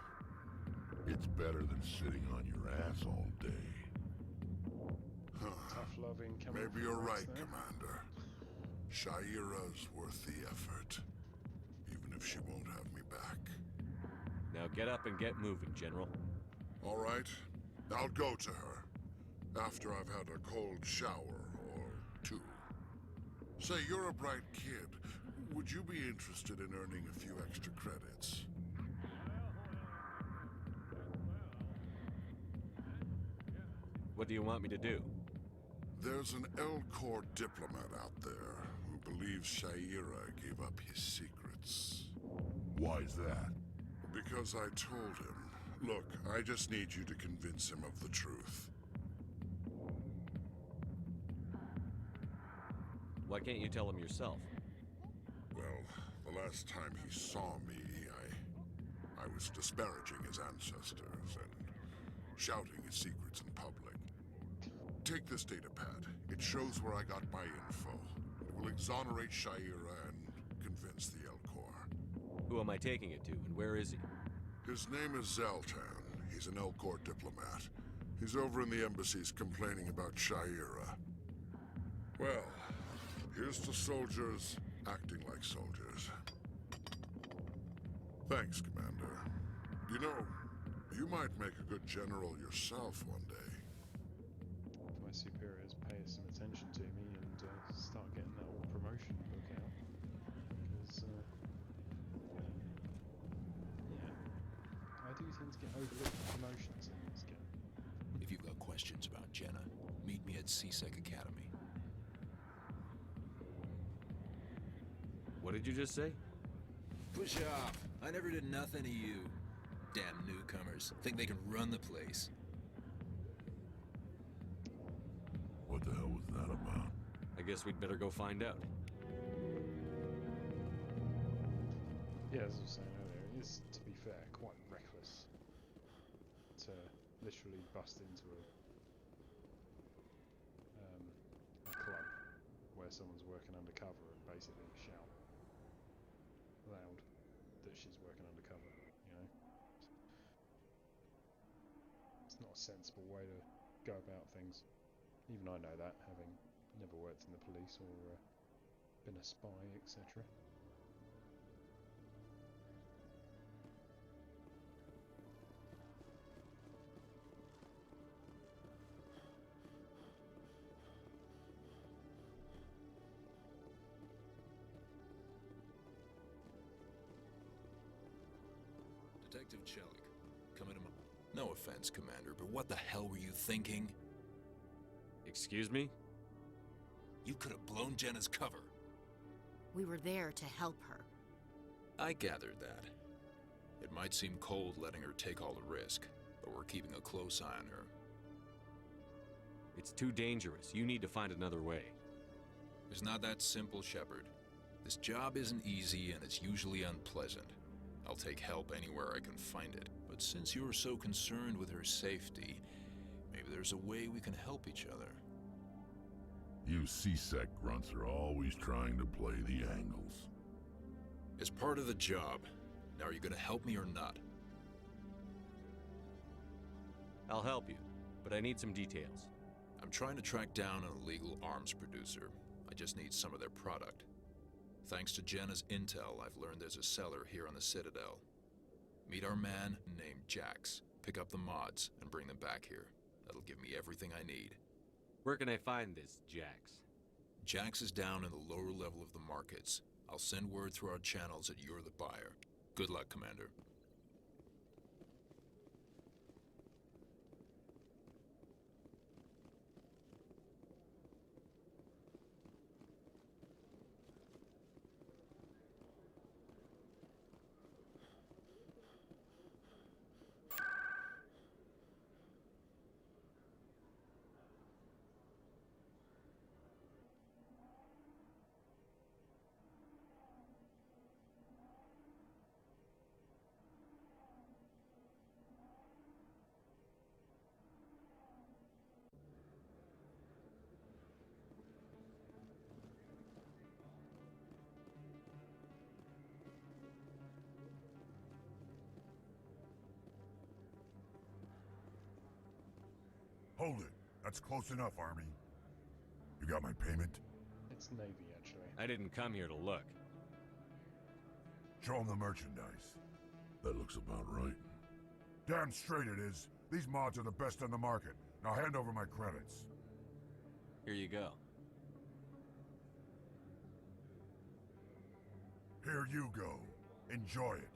It's better than sitting on your ass all day. Tough-loving. Maybe you're right, Commander. Shaira's worth the effort. Even if she won't have me back. Now get up and get moving, General. All right. I'll go to her. After I've had a cold shower or two. Say, you're a bright kid. Would you be interested in earning a few extra credits? What do you want me to do? There's an Elcor diplomat out there who believes Shaira gave up his secrets. Why's that? Because I told him. Look, I just need you to convince him of the truth. Why can't you tell him yourself? Well, the last time he saw me, I was disparaging his ancestors and shouting his secrets in public. Take this data pad. It shows where I got my info. It will exonerate Shaira and convince the Elcor. Who am I taking it to, and where is he? His name is Zaltan. He's an Elcor diplomat. He's over in the embassies complaining about Shaira. Well, here's to soldiers acting like soldiers. Thanks, Commander. You know, you might make a good general yourself one day. My superiors pay some attention to me and start getting that old promotion book out. Because, I do tend to get overlooked promotions in this game. If you've got questions about Jenna, meet me at CSEC Academy. What did you just say? Push off! I never did nothing to you. Damn newcomers. Think they can run the place. What the hell was that about? I guess we'd better go find out. Yeah, as I was saying earlier, it is, to be fair, quite reckless to literally bust into a club where someone's working undercover and basically shout loud that she's working undercover, you know? It's not a sensible way to go about things. Even I know that, having never worked in the police or been a spy, etc. Detective Chelik, come in a moment. No offense, Commander, but what the hell were you thinking? Excuse me? You could have blown Jenna's cover. We were there to help her. I gathered that. It might seem cold letting her take all the risk, but we're keeping a close eye on her. It's too dangerous. You need to find another way. It's not that simple, Shepard. This job isn't easy and it's usually unpleasant. I'll take help anywhere I can find it. But since you're so concerned with her safety, maybe there's a way we can help each other. You CSEC grunts are always trying to play the angles. It's part of the job. Now, are you gonna help me or not? I'll help you, but I need some details. I'm trying to track down an illegal arms producer. I just need some of their product. Thanks to Jenna's intel, I've learned there's a seller here on the Citadel. Meet our man named Jax. Pick up the mods and bring them back here. That'll give me everything I need. Where can I find this Jax? Jax is down in the lower level of the markets. I'll send word through our channels that you're the buyer. Good luck, Commander. Hold it. That's close enough, Army. You got my payment? It's Navy, actually. I didn't come here to look. Show them the merchandise. That looks about right. Damn straight it is. These mods are the best on the market. Now hand over my credits. Here you go. Here you go. Enjoy it.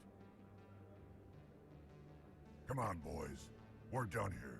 Come on, boys. We're done here.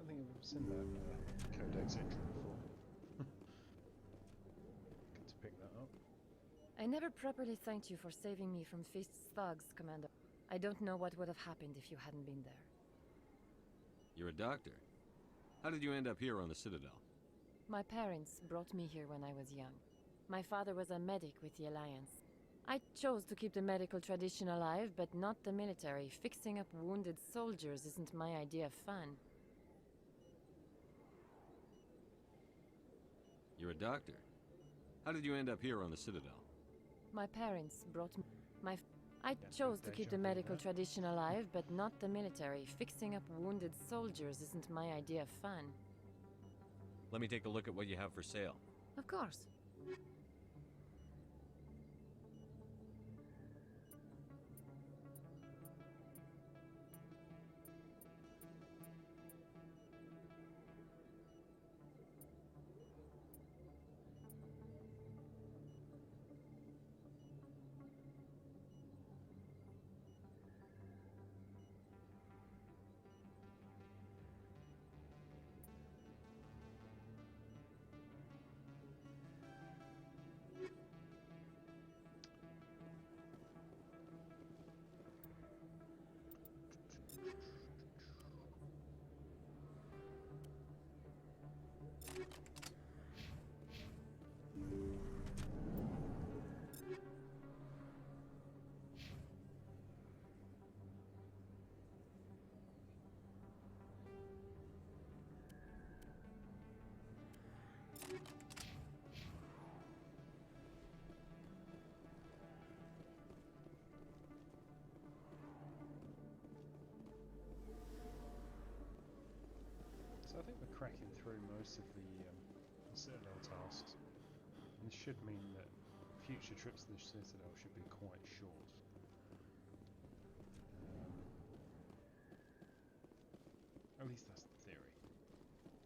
I think I've seen that codex entry before. Good to pick that up. I never properly thanked you for saving me from Feast's thugs, Commander. I don't know what would have happened if you hadn't been there. You're a doctor. How did you end up here on the Citadel? My parents brought me here when I was young. My father was a medic with the Alliance. I chose to keep the medical tradition alive, but not the military. Fixing up wounded soldiers isn't my idea of fun. You're a doctor. How did you end up here on the Citadel? My parents brought me... I chose to keep the medical tradition alive, but not the military. Fixing up wounded soldiers isn't my idea of fun. Let me take a look at what you have for sale. Of course. So I think we're cracking through most of the Citadel tasks. This should mean that future trips to the Citadel should be quite short. At least that's the theory.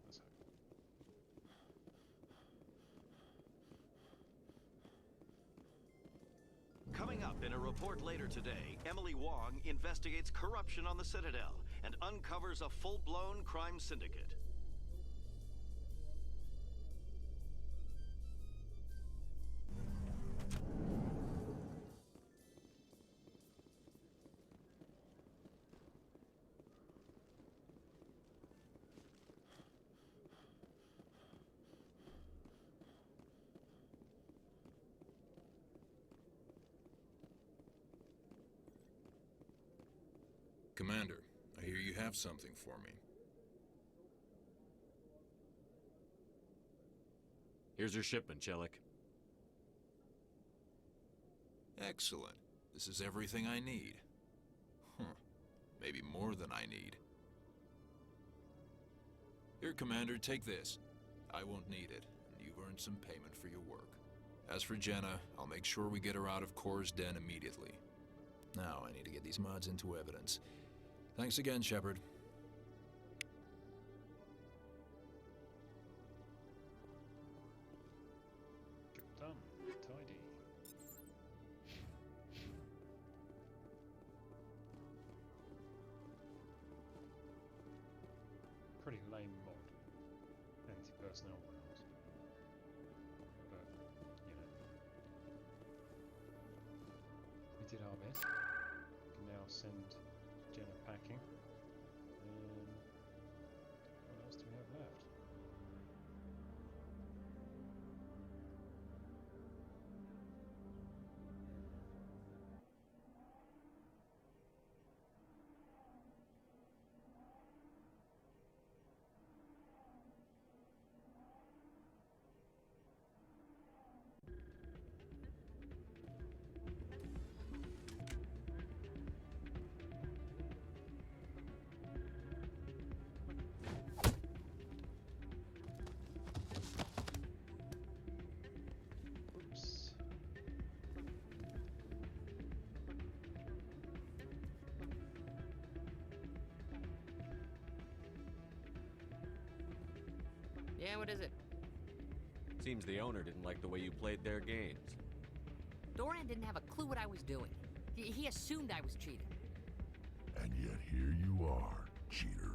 Let's hope. Coming up in a report later today, Emily Wong investigates corruption on the Citadel and uncovers a full-blown crime syndicate. Commander, I hear you have something for me. Here's your shipment, Chelik. Excellent. This is everything I need. Maybe more than I need. Here, Commander, take this. I won't need it, and you've earned some payment for your work. As for Jenna, I'll make sure we get her out of Kor's den immediately. Now, I need to get these mods into evidence. Thanks again, Shepard. Done. Tidy. Pretty lame mod. Anti-personnel rounds. But, you know. We did our best. We can now send Jenna packing. What else do we have left? Yeah, what is it? Seems the owner didn't like the way you played their games. Doran didn't have a clue what I was doing. He assumed I was cheating. And yet here you are, cheater.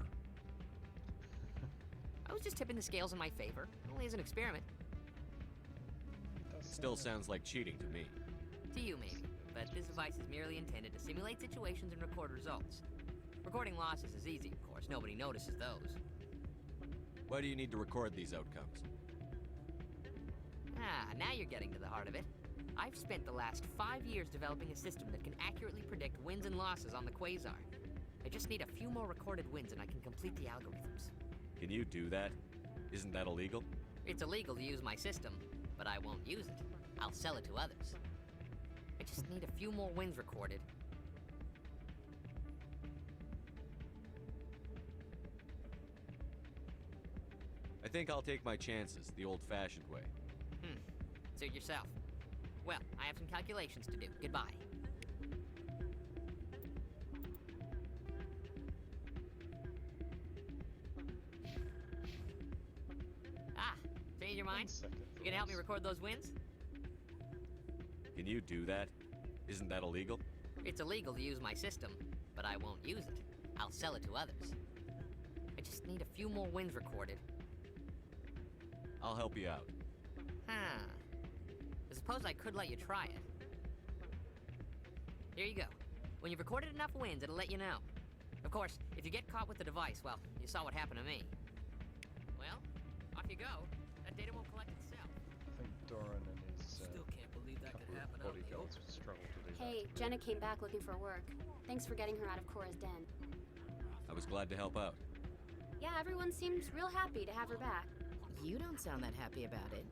I was just tipping the scales in my favor. Only as an experiment. Still sounds like cheating to me. To you, maybe. But this device is merely intended to simulate situations and record results. Recording losses is easy, of course. Nobody notices those. Why do you need to record these outcomes? Now you're getting to the heart of it. I've spent the last 5 years developing a system that can accurately predict wins and losses on the Quasar. I just need a few more recorded wins and I can complete the algorithms. Can you do that? Isn't that illegal? It's illegal to use my system, but I won't use it. I'll sell it to others. I just need a few more wins recorded. I think I'll take my chances the old-fashioned way. Suit yourself. Well, I have some calculations to do. Goodbye. Change your mind? You gonna help me record those wins? Can you do that? Isn't that illegal? It's illegal to use my system, but I won't use it. I'll sell it to others. I just need a few more wins recorded. I'll help you out. I suppose I could let you try it. Here you go. When you've recorded enough wins, it'll let you know. Of course, if you get caught with the device, well, you saw what happened to me. Well, off you go. That data won't collect itself. I think Doran and his Still can't believe that could happen out in the bodyguards would struggle to do Hey, that. Jenna came back looking for work. Thanks for getting her out of Cora's den. I was glad to help out. Yeah, everyone seems real happy to have her back. You don't sound that happy about it.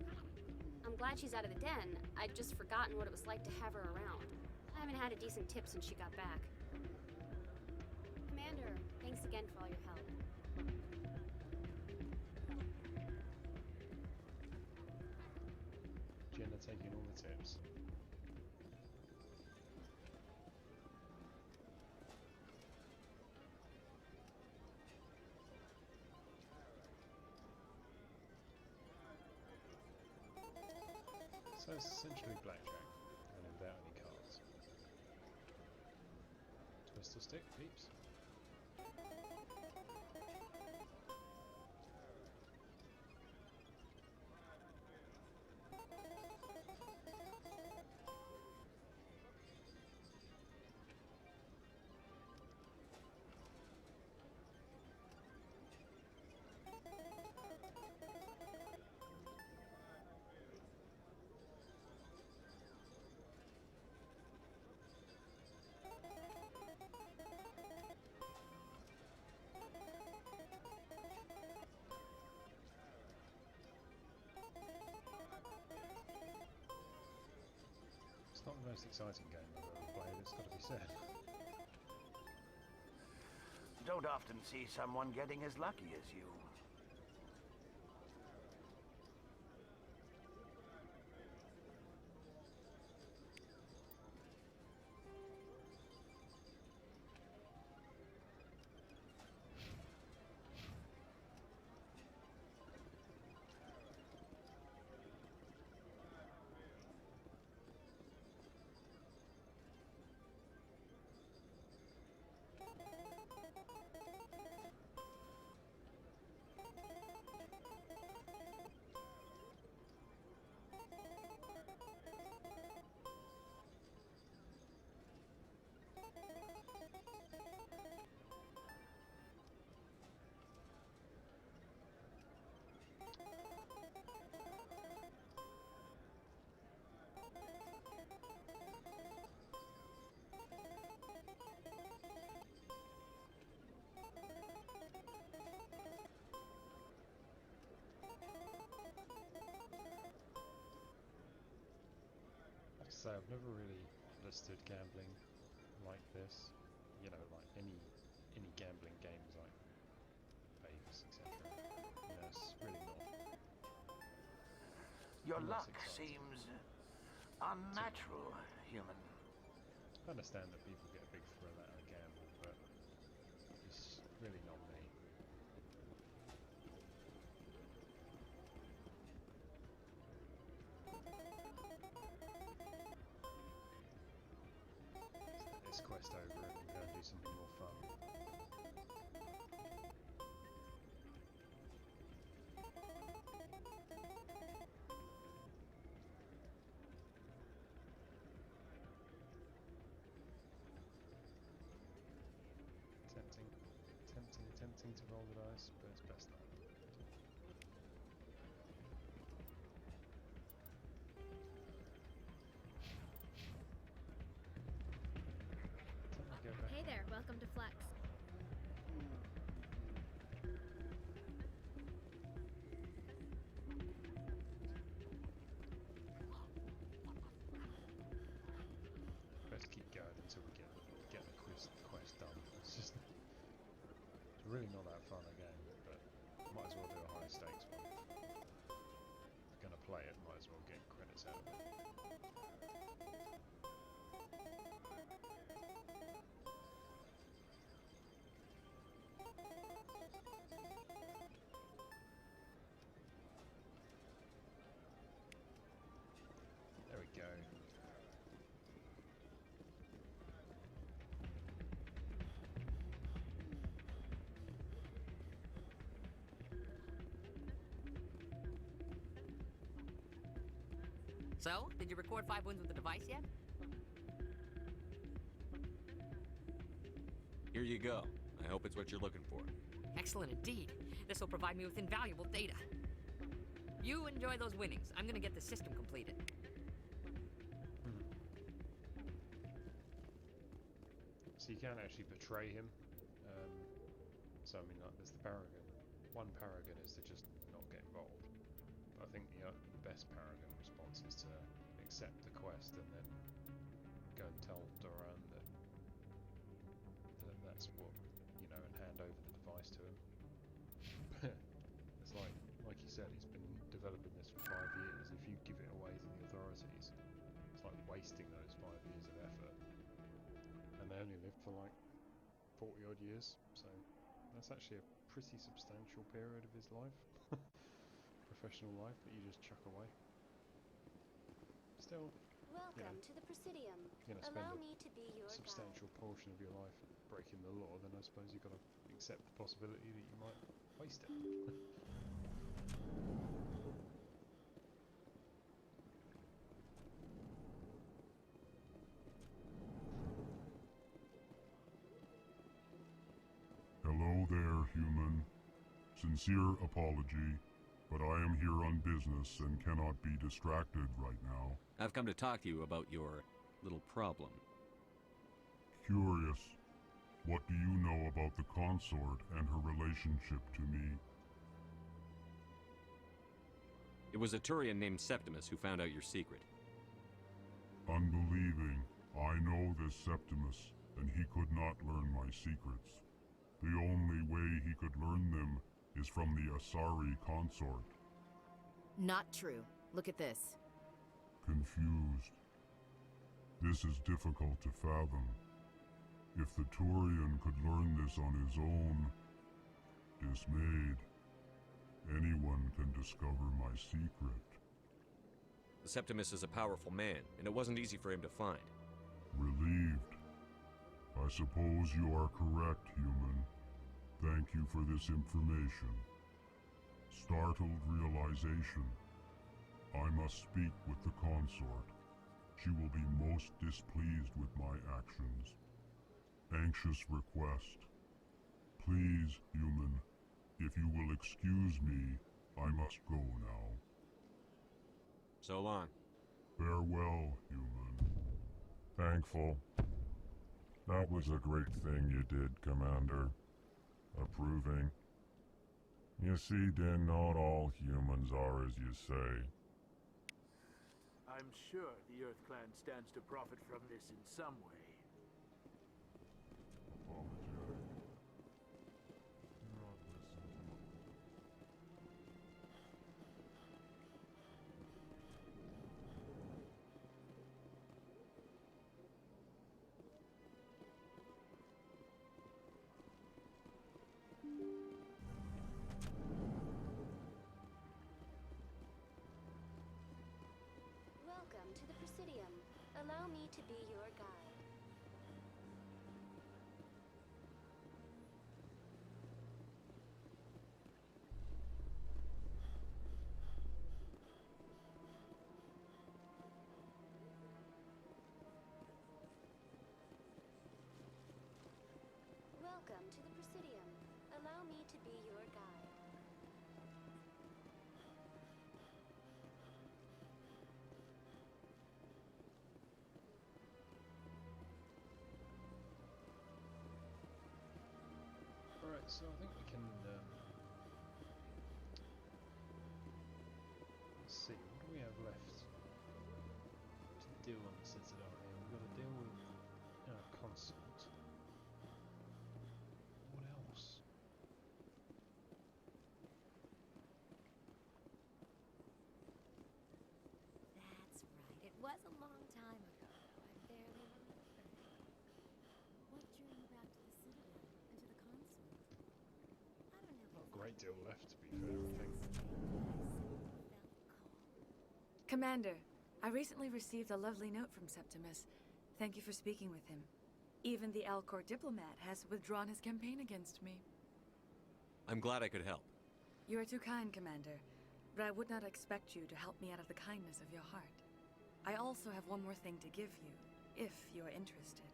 I'm glad she's out of the den. I'd just forgotten what it was like to have her around. I haven't had a decent tip since she got back. Commander, thanks again for all your help. Jenna taking all the tips. So it's essentially blackjack, and without any cards. Twist or stick, peeps. most exciting game I've ever played, it's got to be said. Don't often see someone getting as lucky as you. So I've never really understood gambling like this. You know, like any gambling games like Vegas, etc. You know, it's really not. Your luck seems unnatural, human. I understand that people get a big thrill out of a gamble, but it's really not me. This quest over and we're going to do something more fun. Tempting to roll the dice, but it's best not. Hey there, welcome to Flex. Best keep going until we get the quest done. It's really not that fun a game, but might as well do a high stakes one. If you're gonna play it, might as well get credits out of it. There we go. So, did you record 5 wins with the device yet? Here you go. I hope it's what you're looking for. Excellent indeed. This will provide me with invaluable data. You enjoy those winnings. I'm gonna get the system completed. So you can actually betray him. So I mean, like, there's the Paragon. One Paragon is to just not get involved. But I think the best Paragon response is to accept the quest and then go and tell Doran that that's what, you know, and hand over the device to him. It's like you said, he's been developing this for 5 years. If you give it away to the authorities, it's like wasting those 5 years of effort. And they only lived for like 40 odd years, so that's actually a pretty substantial period of his life. Professional life that you just chuck away. Still, Welcome to the Presidium. You're gonna Allow spend me to be your a substantial portion of your life breaking the law, then I suppose you've got to accept the possibility that you might waste it. Hello there, human. Sincere apology, but I am here on business and cannot be distracted right now. I've come to talk to you about your little problem. Curious. What do you know about the consort and her relationship to me? It was a Turian named Septimus who found out your secret. Unbelieving. I know this Septimus, and he could not learn my secrets. The only way he could learn them is from the Asari consort. Not true. Look at this. Confused. This is difficult to fathom. If the Turian could learn this on his own, dismayed, anyone can discover my secret. The Septimus is a powerful man, and it wasn't easy for him to find. Relieved. I suppose you are correct, human. Thank you for this information. Startled realization. I must speak with the consort. She will be most displeased with my actions. Anxious request. Please, human, if you will excuse me, I must go now. So long. Farewell, human. Thankful. That was a great thing you did, Commander. Approving. You see, Din, not all humans are as you say. I'm sure the Earth Clan stands to profit from this in some way. Welcome to the Presidium. Allow me to be your guide. Welcome to the Presidium. Allow me to be your guide. Alright, so I think we can, let's see, what do we have left to deal on the Citadel here? We've got to deal with consort. What else? That's right. It was a long time ago. I barely remember. What drew you back to the Citadel and to the consort? I don't know. Not a great deal left, to be fair, I think. Commander, I recently received a lovely note from Septimus. Thank you for speaking with him. Even the Alcor diplomat has withdrawn his campaign against me. I'm glad I could help. You are too kind, Commander, but I would not expect you to help me out of the kindness of your heart. I also have one more thing to give you, if you are interested.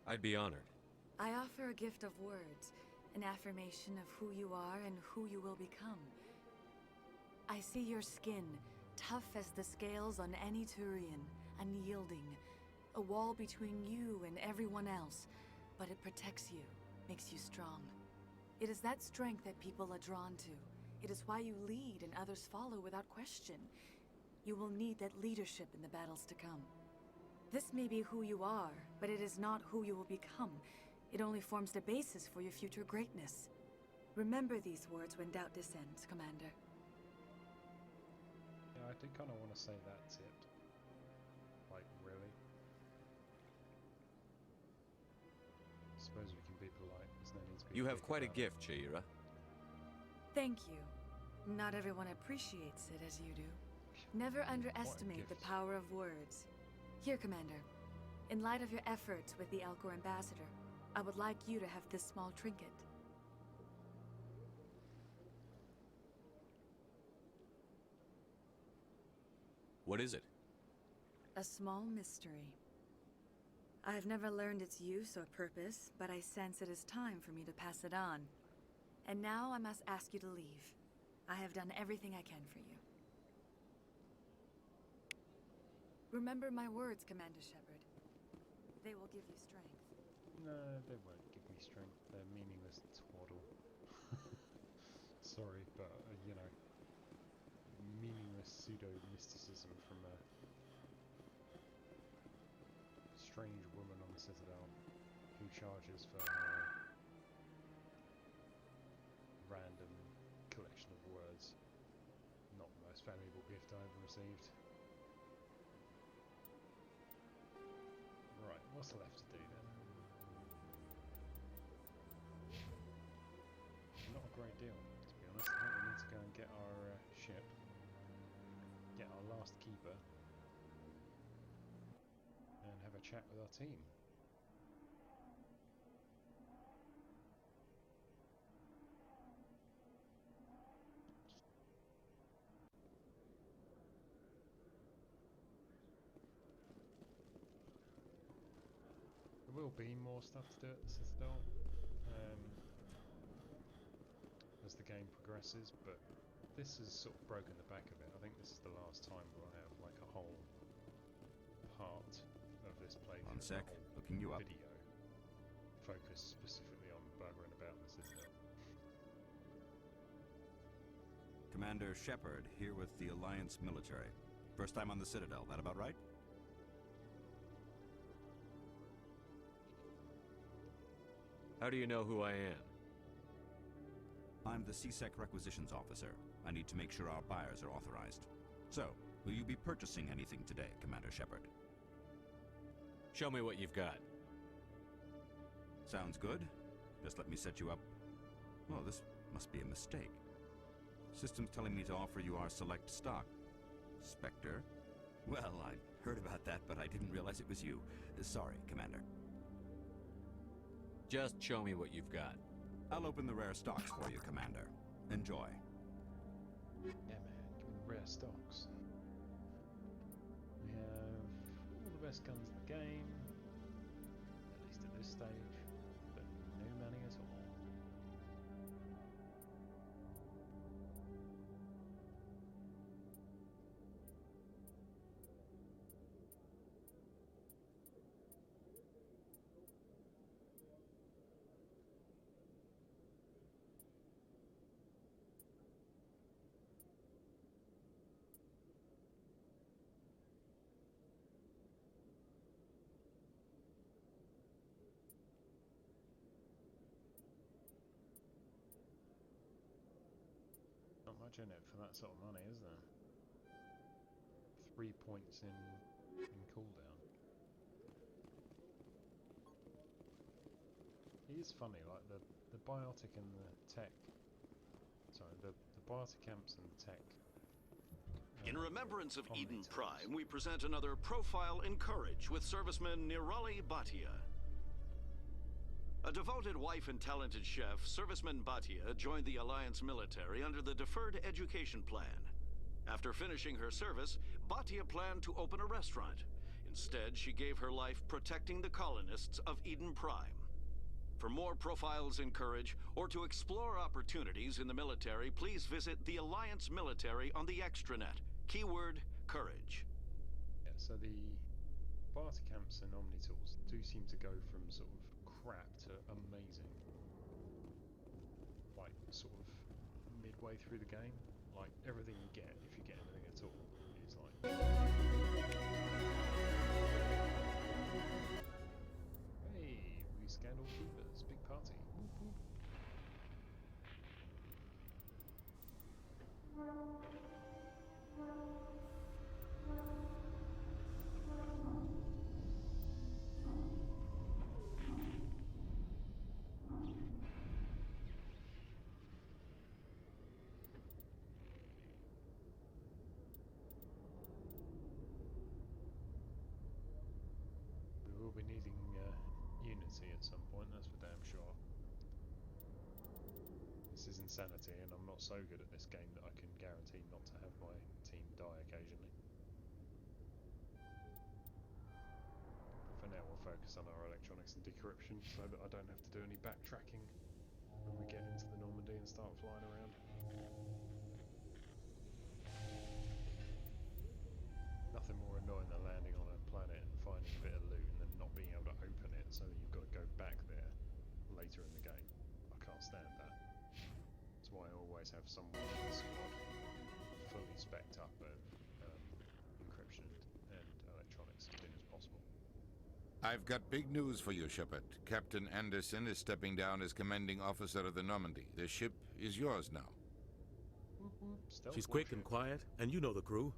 I'd be honored. I offer a gift of words, an affirmation of who you are and who you will become. I see your skin, tough as the scales on any Turian, unyielding, a wall between you and everyone else, but it protects you, makes you strong. It is that strength that people are drawn to. It is why you lead and others follow without question. You will need that leadership in the battles to come. This may be who you are, but it is not who you will become. It only forms the basis for your future greatness. Remember these words when doubt descends, Commander. Yeah, I did kind of want to say that's it. Like, really? Suppose we can be polite. There's no need to be. You have big quite a about it. gift, Shaira. Thank you. Not everyone appreciates it as you do. Never underestimate the power of words. Here, Commander. In light of your efforts with the Alcor ambassador, I would like you to have this small trinket. What is it? A small mystery. I have never learned its use or purpose, but I sense it is time for me to pass it on. And now I must ask you to leave. I have done everything I can for you. Remember my words, Commander Shepard. They will give you strength. No, they won't give me strength. They're meaningless twaddle. Sorry, but, you know, meaningless pseudo-mysticism from a strange woman on the Citadel who charges for her random collection of words. Not the most valuable gift I ever received. Right, what's left to do then? Not a great deal, to be honest. I think we need to go and get our ship, get our last keeper, and have a chat with our team. There will be more stuff to do at the Citadel as the game progresses, but this has sort of broken the back of it. I think this is the last time we'll have like a whole part of this playthrough, On sec, a whole looking you up. video focused specifically on buggering about the Citadel. Commander Shepard, here with the Alliance military. First time on the Citadel, that about right? How do you know who I am? I'm the CSEC Requisitions Officer. I need to make sure our buyers are authorized. So, will you be purchasing anything today, Commander Shepard? Show me what you've got. Sounds good. Just let me set you up. Well, this must be a mistake. System's telling me to offer you our select stock. Spectre? Well, I heard about that, but I didn't realize it was you. Sorry, Commander. Just show me what you've got. I'll open the rare stocks for you, Commander. Enjoy. Yeah, man, give me the rare stocks. We have all the best guns in the game, at least at this stage, but no money at all. Not much in it for that sort of money, is there? 3 points in cooldown. It is funny, like the biotic and the tech. Sorry, the biotic amps and the tech. In remembrance of Eden Prime, we present another profile in courage with serviceman Nirali Bhatia. A devoted wife and talented chef, Serviceman Bhatia joined the Alliance military under the Deferred Education Plan. After finishing her service, Bhatia planned to open a restaurant. Instead, she gave her life protecting the colonists of Eden Prime. For more profiles in courage, or to explore opportunities in the military, please visit the Alliance military on the extranet. Keyword, courage. Yeah, so the Barter camps and Omnitools do seem to go from sort of crap to amazing. Like, sort of midway through the game. Like, everything you get, if you get anything at all, is like... Hey, we scanned all keepers. Big party. Whoop, whoop. We will be needing unity at some point, that's for damn sure. This is insanity, and I'm not so good at this game that I can guarantee not to have my team die occasionally. For now, we'll focus on our electronics and decryption so that I don't have to do any backtracking when we get into the Normandy and start flying around. Nothing more annoying than landing on a planet and finding a bit of loot and then not being able to open it, so that you've got to go back there later in the game. I can't stand that. That's why I always have someone in the squad fully spec'd up at encryption and electronics as soon as possible. I've got big news for you, Shepard. Captain Anderson is stepping down as commanding officer of the Normandy. The ship is yours now. She's quick and quiet, and you know the crew.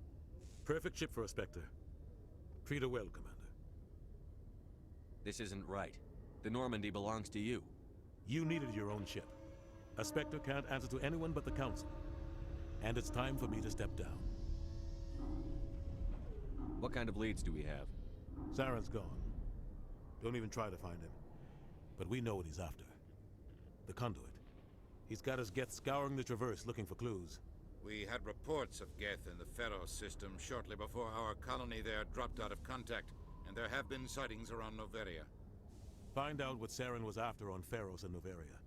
Perfect ship for a Spectre. Treat her well, Commander. This isn't right. The Normandy belongs to you. You needed your own ship. A Spectre can't answer to anyone but the Council. And it's time for me to step down. What kind of leads do we have? Saren's gone. Don't even try to find him. But we know what he's after. The Conduit. He's got his Geth scouring the Traverse looking for clues. We had reports of Geth in the Pharos system shortly before our colony there dropped out of contact, and there have been sightings around Noveria. Find out what Saren was after on Pharos and Noveria.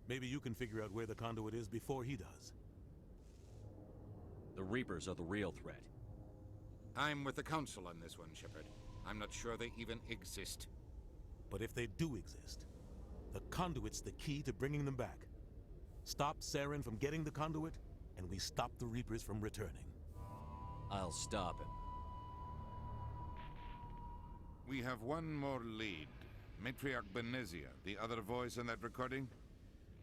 Maybe you can figure out where the Conduit is before he does. The Reapers are the real threat. I'm with the Council on this one, Shepard. I'm not sure they even exist. But if they do exist, the Conduit's the key to bringing them back. Stop Saren from getting the Conduit, and we stop the Reapers from returning. I'll stop him. We have one more lead. Matriarch Benezia, the other voice in that recording.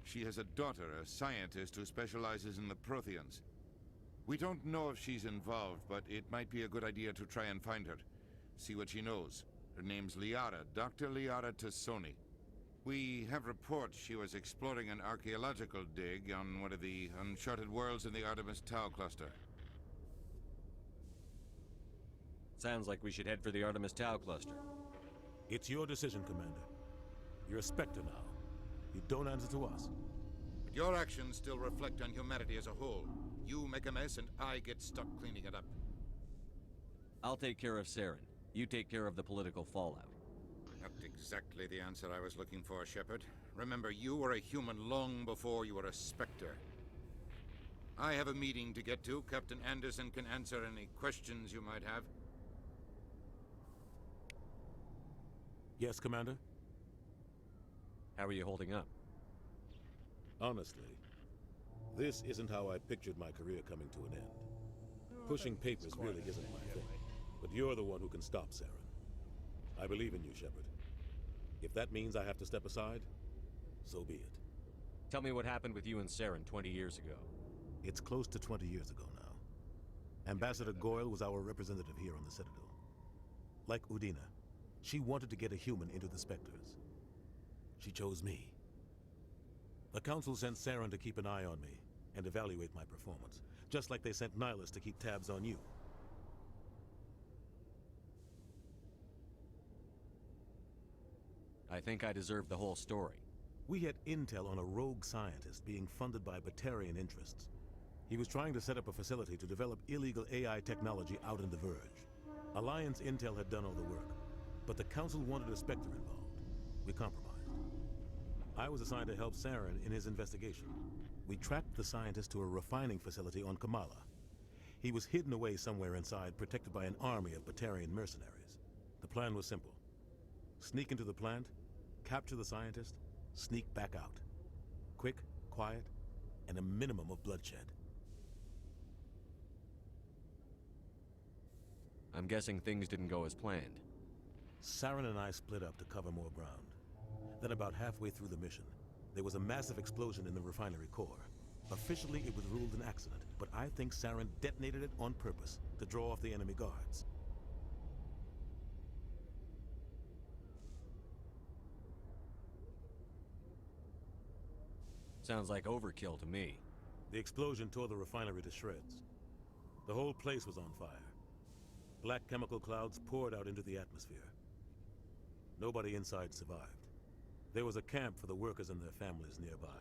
She has a daughter, a scientist who specializes in the Protheans. We don't know if she's involved, but it might be a good idea to try and find her. See what she knows. Her name's Liara, Dr. Liara Tassoni. We have reports she was exploring an archaeological dig on one of the uncharted worlds in the Artemis Tau cluster. Sounds like we should head for the Artemis Tau cluster. It's your decision, Commander. You're a Spectre now. You don't answer to us. But your actions still reflect on humanity as a whole. You make a mess and I get stuck cleaning it up. I'll take care of Saren. You take care of the political fallout. Not exactly the answer I was looking for, Shepard. Remember, you were a human long before you were a Spectre. I have a meeting to get to. Captain Anderson can answer any questions you might have. Yes, Commander? How are you holding up? Honestly, this isn't how I pictured my career coming to an end. Pushing papers really isn't my thing. But you're the one who can stop Saren. I believe in you, Shepard. If that means I have to step aside, so be it. Tell me what happened with you and Saren 20 years ago. It's close to 20 years ago now. Ambassador Goyle was our representative here on the Citadel. Like Udina, she wanted to get a human into the Spectres. She chose me. The Council sent Saren to keep an eye on me and evaluate my performance, just like they sent Nihilus to keep tabs on you. I think I deserve the whole story. We had intel on a rogue scientist being funded by Batarian interests. He was trying to set up a facility to develop illegal AI technology out in the Verge. Alliance intel had done all the work, but the Council wanted a Spectre involved. We compromised. I was assigned to help Saren in his investigation. We tracked the scientist to a refining facility on Kamala. He was hidden away somewhere inside, protected by an army of Batarian mercenaries. The plan was simple. Sneak into the plant, capture the scientist, sneak back out. Quick, quiet, and a minimum of bloodshed. I'm guessing things didn't go as planned. Saren and I split up to cover more ground. Then about halfway through the mission, there was a massive explosion in the refinery core. Officially, it was ruled an accident, but I think Saren detonated it on purpose to draw off the enemy guards. Sounds like overkill to me. The explosion tore the refinery to shreds. The whole place was on fire. Black chemical clouds poured out into the atmosphere. Nobody inside survived. There was a camp for the workers and their families nearby.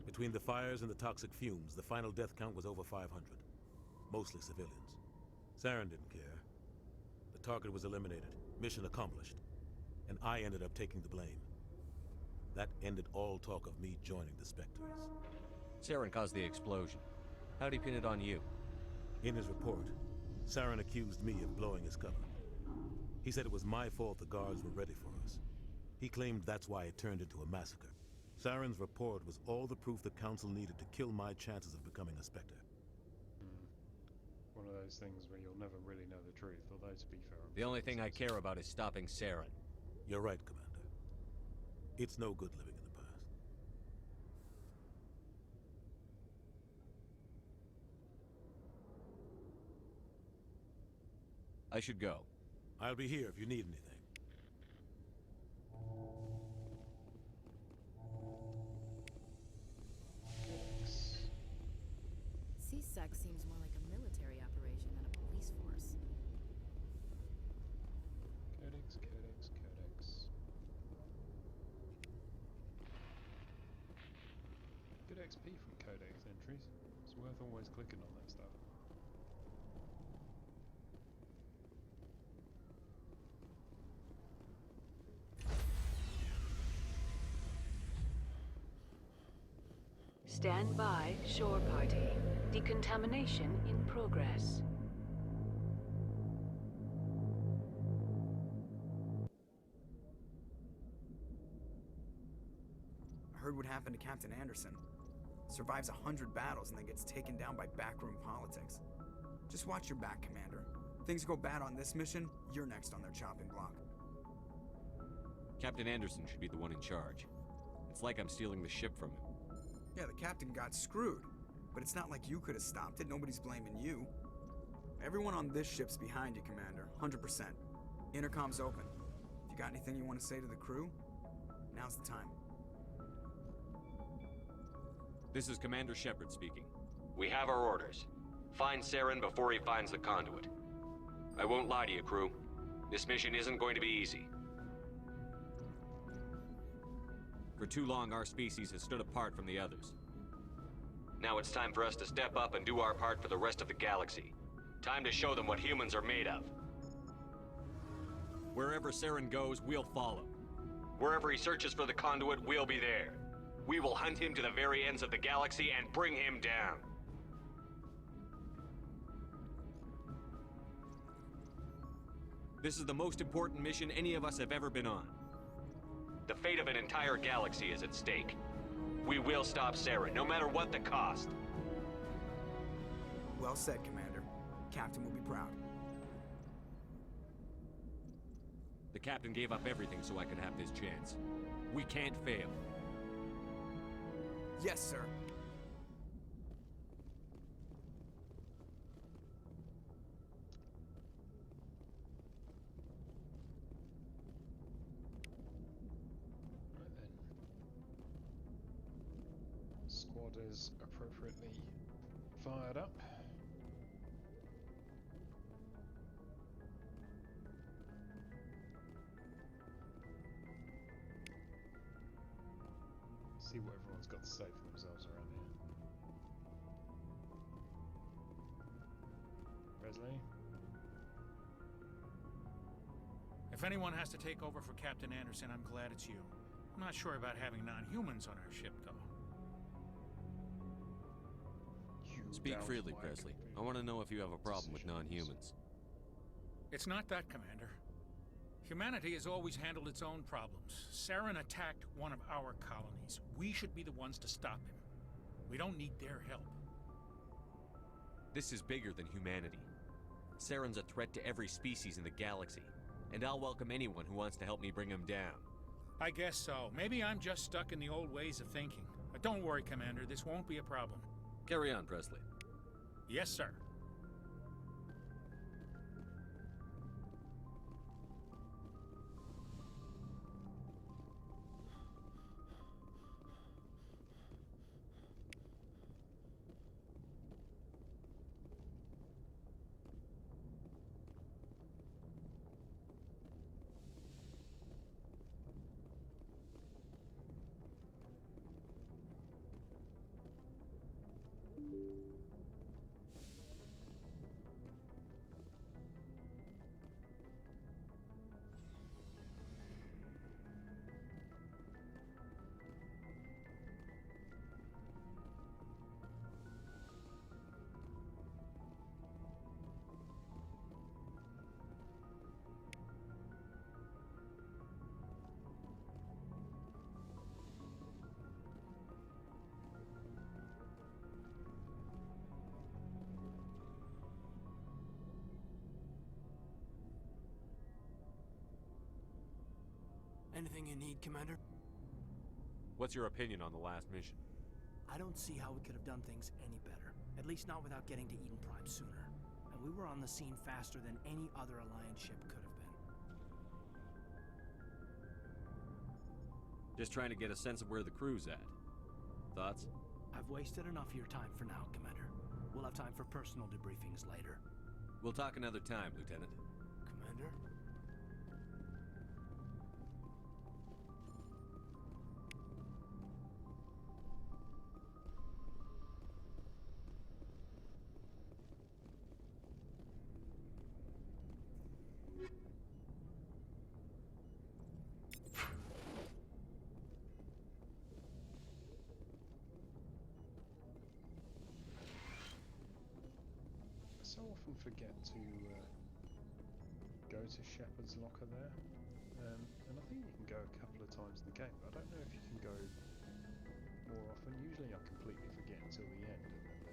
Between the fires and the toxic fumes, the final death count was over 500. Mostly civilians. Saren didn't care. The target was eliminated, mission accomplished. And I ended up taking the blame. That ended all talk of me joining the Spectres. Saren caused the explosion. How'd he pin it on you? In his report, Saren accused me of blowing his cover. He said it was my fault the guards were ready for us. He claimed that's why it turned into a massacre. Saren's report was all the proof the Council needed to kill my chances of becoming a Spectre. One one of those things where you'll never really know the truth, although to be fair... The only thing I care about is stopping Saren. You're right, Commander. It's no good living in the past. I should go. I'll be here if you need anything. CSEC seems more like a military operation than a police force. Codex, codex, codex. Good XP from codex entries. It's worth always clicking on that stuff. Stand by, shore party. Decontamination in progress. I heard what happened to Captain Anderson. Survives 100 battles and then gets taken down by backroom politics. Just watch your back, Commander. Things go bad on this mission, you're next on their chopping block. Captain Anderson should be the one in charge. It's like I'm stealing the ship from him. Yeah, the captain got screwed. But it's not like you could have stopped it. Nobody's blaming you. Everyone on this ship's behind you, Commander. 100%. Intercom's open. If you got anything you want to say to the crew, now's the time. This is Commander Shepard speaking. We have our orders. Find Saren before he finds the conduit. I won't lie to you, crew. This mission isn't going to be easy. For too long, our species has stood apart from the others. Now it's time for us to step up and do our part for the rest of the galaxy. Time to show them what humans are made of. Wherever Saren goes, we'll follow. Wherever he searches for the conduit, we'll be there. We will hunt him to the very ends of the galaxy and bring him down. This is the most important mission any of us have ever been on. The fate of an entire galaxy is at stake. We will stop Saren, no matter what the cost. Well said, Commander. Captain will be proud. The captain gave up everything so I could have this chance. We can't fail. Yes, sir. Squad is appropriately fired up. See what everyone's got to say for themselves around here. Presley? If anyone has to take over for Captain Anderson, I'm glad it's you. I'm not sure about having non-humans on our ship, though. Speak freely, Presley. I want to know if you have a problem with non-humans. It's not that, Commander. Humanity has always handled its own problems. Saren attacked one of our colonies. We should be the ones to stop him. We don't need their help. This is bigger than humanity. Saren's a threat to every species in the galaxy, and I'll welcome anyone who wants to help me bring him down. I guess so. Maybe I'm just stuck in the old ways of thinking. But don't worry, Commander. This won't be a problem. Carry on, Presley. Yes, sir. Anything you need, Commander? What's your opinion on the last mission? I don't see how we could have done things any better. At least not without getting to Eden Prime sooner. And we were on the scene faster than any other Alliance ship could have been. Just trying to get a sense of where the crew's at. Thoughts? I've wasted enough of your time for now, Commander. We'll have time for personal debriefings later. We'll talk another time, Lieutenant. Commander? So often forget to go to Shepard's locker there, and I think you can go a couple of times in the game, but I don't know if you can go more often. Usually I completely forget until the end, and then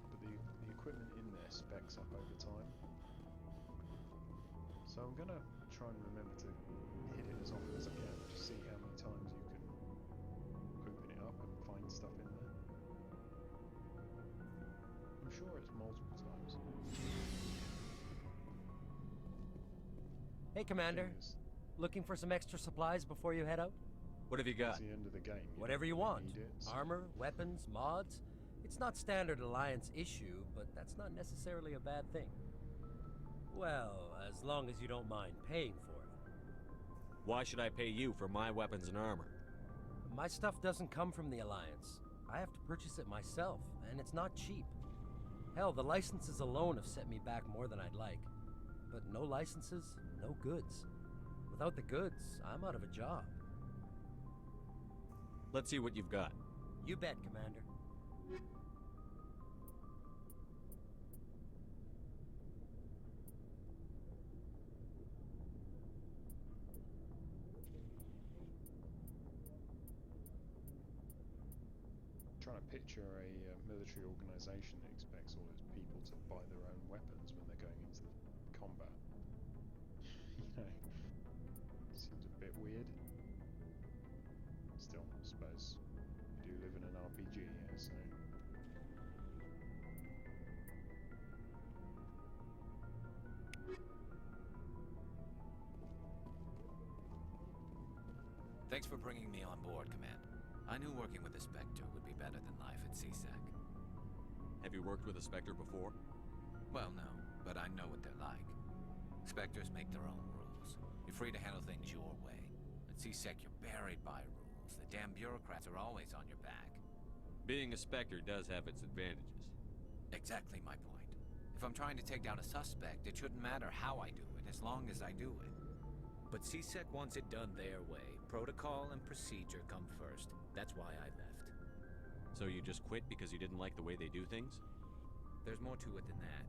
but the equipment in there specs up over time, so I'm gonna try and remember to hit it as often as I can, to see how many times you can open it up and find stuff in there. I'm sure it's multiple times. Hey, Commander. Looking for some extra supplies before you head out? What have you got? It's the end of the game. Whatever you want. Need it, so. Armor, weapons, mods. It's not standard Alliance issue, but that's not necessarily a bad thing. Well, as long as you don't mind paying for it. Why should I pay you for my weapons and armor? My stuff doesn't come from the Alliance. I have to purchase it myself, and it's not cheap. Hell, the licenses alone have set me back more than I'd like. But no licenses, no goods. Without the goods, I'm out of a job. Let's see what you've got. You bet, Commander. Trying to picture a military organization that expects all its people to buy their own weapons when they're going into combat. You know, seems a bit weird. Still, I suppose we do live in an RPG here, so. Thanks for bringing me on board, Command. I knew working with the Spectre would be better than life at CSEC. Have you worked with a Spectre before? Well, no, but I know what they're like. Spectres make their own rules. You're free to handle things your way. At CSEC, you're buried by rules. The damn bureaucrats are always on your back. Being a Spectre does have its advantages. Exactly my point. If I'm trying to take down a suspect, it shouldn't matter how I do it, as long as I do it. But CSEC wants it done their way. Protocol and procedure come first. That's why I left. So you just quit because you didn't like the way they do things? There's more to it than that.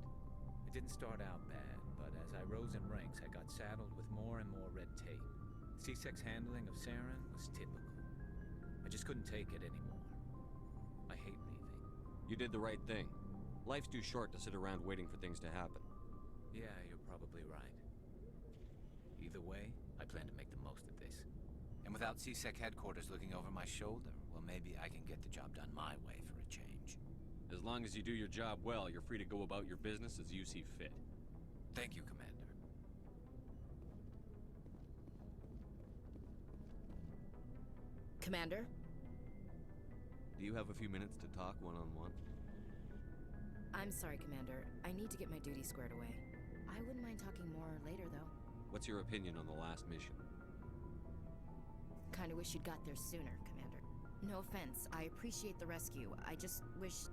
It didn't start out bad, but as I rose in ranks, I got saddled with more and more red tape. CSEC's handling of Saren was typical. I just couldn't take it anymore. I hate leaving. You did the right thing. Life's too short to sit around waiting for things to happen. Yeah, you're probably right. Either way, I plan to make the most of this. And without CSEC headquarters looking over my shoulder, well, maybe I can get the job done my way for a change. As long as you do your job well, you're free to go about your business as you see fit. Thank you, Commander. Commander? Do you have a few minutes to talk one-on-one? I'm sorry, Commander. I need to get my duty squared away. I wouldn't mind talking more later, though. What's your opinion on the last mission? Kinda wish you'd got there sooner, Commander. No offense, I appreciate the rescue. I just wish...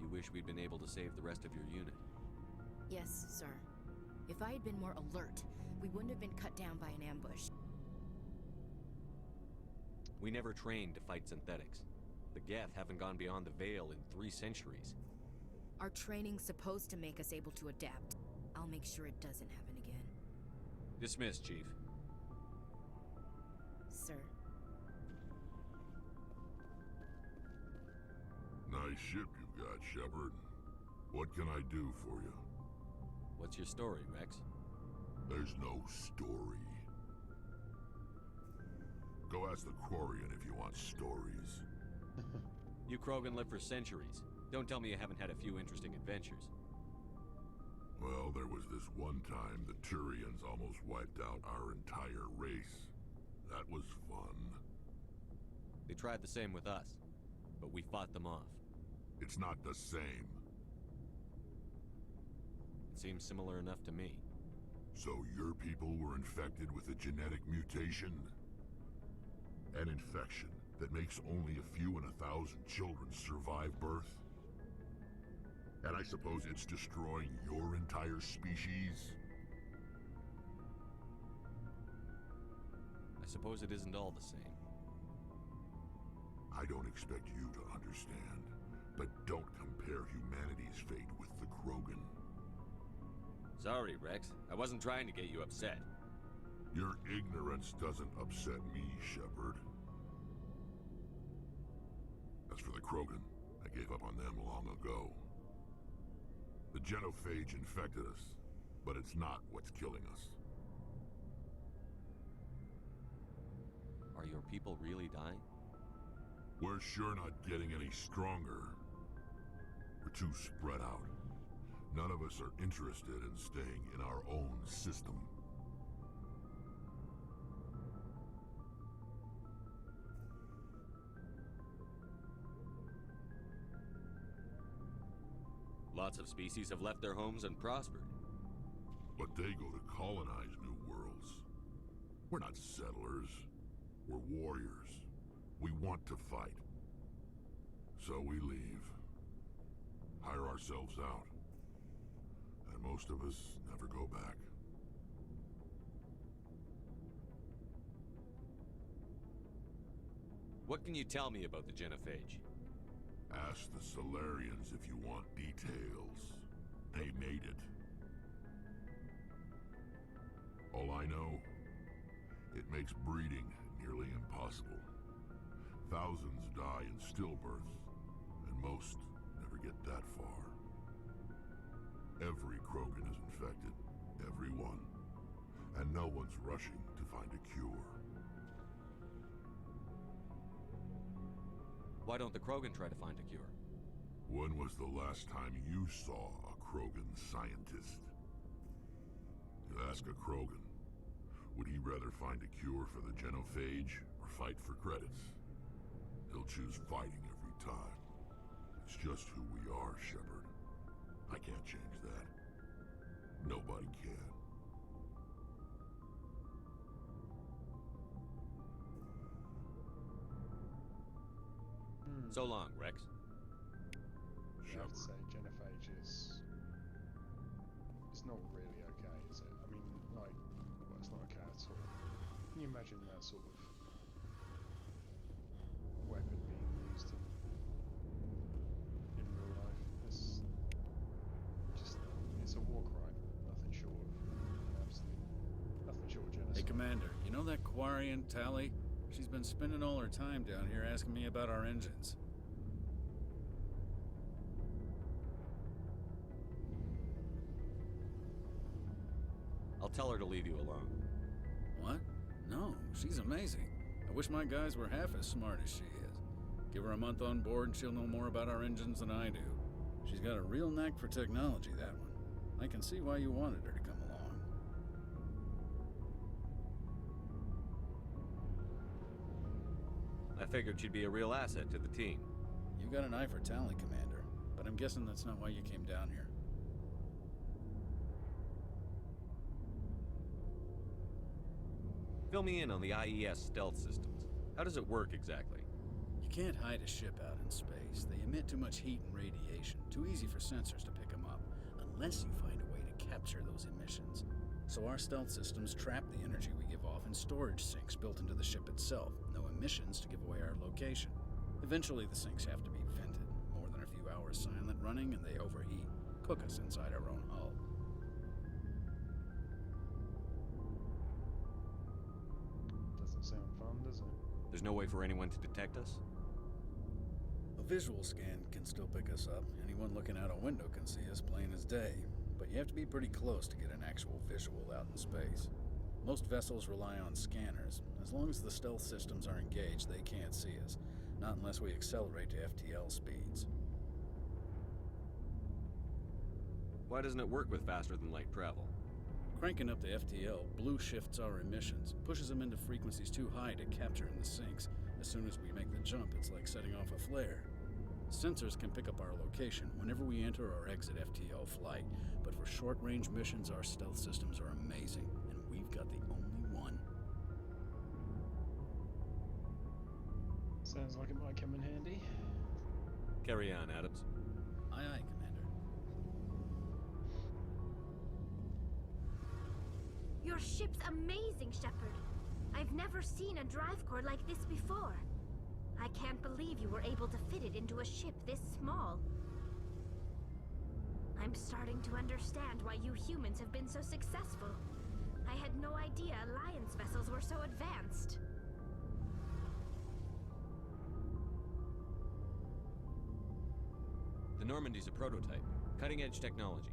You wish we'd been able to save the rest of your unit? Yes, sir. If I had been more alert, we wouldn't have been cut down by an ambush. We never trained to fight synthetics. The Geth haven't gone beyond the Veil in 3 centuries. Our training's supposed to make us able to adapt. I'll make sure it doesn't happen again. Dismissed, Chief. Sir. Nice ship you've got, Shepard. What can I do for you? What's your story, Rex? There's no story. Go ask the Quarian if you want stories. You Krogan live for centuries. Don't tell me you haven't had a few interesting adventures. Well, there was this one time the Turians almost wiped out our entire race. That was fun. They tried the same with us, but we fought them off. It's not the same. It seems similar enough to me. So your people were infected with a genetic mutation? An infection that makes only a few in 1,000 children survive birth? And I suppose it's destroying your entire species? I suppose it isn't all the same. I don't expect you to understand, but don't compare humanity's fate with the Krogan. Sorry, Rex. I wasn't trying to get you upset. Your ignorance doesn't upset me, Shepard. As for the Krogan, I gave up on them long ago. The genophage infected us, but it's not what's killing us. Are your people really dying? We're sure not getting any stronger. We're too spread out. None of us are interested in staying in our own system. Lots of species have left their homes and prospered. But they go to colonize new worlds. We're not settlers. We're warriors. We want to fight. So we leave. Hire ourselves out. And most of us never go back. What can you tell me about the genophage? Ask the Solarians if you want details. They made it. All I know, it makes breeding nearly impossible. Thousands die in stillbirth, and most never get that far. Every Krogan is infected, every one, and no one's rushing to find a cure. Why don't the Krogan try to find a cure? When was the last time you saw a Krogan scientist? You ask a Krogan, would he rather find a cure for the genophage or fight for credits? He'll choose fighting every time. It's just who we are, Shepard. I can't change that. Nobody can. So long, Rex. I have to say, genophage is... It's not really okay, is it? I mean, like, well, it's not okay at all. Can you imagine that sort of weapon being used in real life? It's just... It's a war crime. Nothing short of... Nothing short of genocide. Hey, Commander, you know that Quarian, Tally? She's been spending all her time down here asking me about our engines. I'll tell her to leave you alone. What? No, she's amazing. I wish my guys were half as smart as she is. Give her a month on board and she'll know more about our engines than I do. She's got a real knack for technology, that one. I can see why you wanted her to come along. I figured she'd be a real asset to the team. You got an eye for talent, Commander, but I'm guessing that's not why you came down here. Fill me in on the IES stealth systems. How does it work exactly? You can't hide a ship out in space. They emit too much heat and radiation. Too easy for sensors to pick them up, unless you find a way to capture those emissions. So our stealth systems trap the energy we give off in storage sinks built into the ship itself. No emissions to give away our location. Eventually the sinks have to be vented. More than a few hours silent running and they overheat. Cook us inside our own hull. Doesn't sound fun, does it? There's no way for anyone to detect us? A visual scan can still pick us up. Anyone looking out a window can see us plain as day. But but you have to be pretty close to get an actual visual out in space. Most vessels rely on scanners. As long as the stealth systems are engaged, they can't see us. Not unless we accelerate to FTL speeds. Why doesn't it work with faster-than-light travel? Cranking up the FTL blue shifts our emissions, pushes them into frequencies too high to capture in the sinks. As soon as we make the jump, it's like setting off a flare. Sensors can pick up our location whenever we enter or exit FTL flight, but for short-range missions, our stealth systems are amazing, and we've got the only one. Sounds like it might come in handy. Carry on, Adams. Aye, aye, Commander. Your ship's amazing, Shepard. I've never seen a drive core like this before. I can't believe you were able to fit it into a ship this small. I'm starting to understand why you humans have been so successful. I had no idea Alliance vessels were so advanced. The Normandy's a prototype. Cutting-edge technology.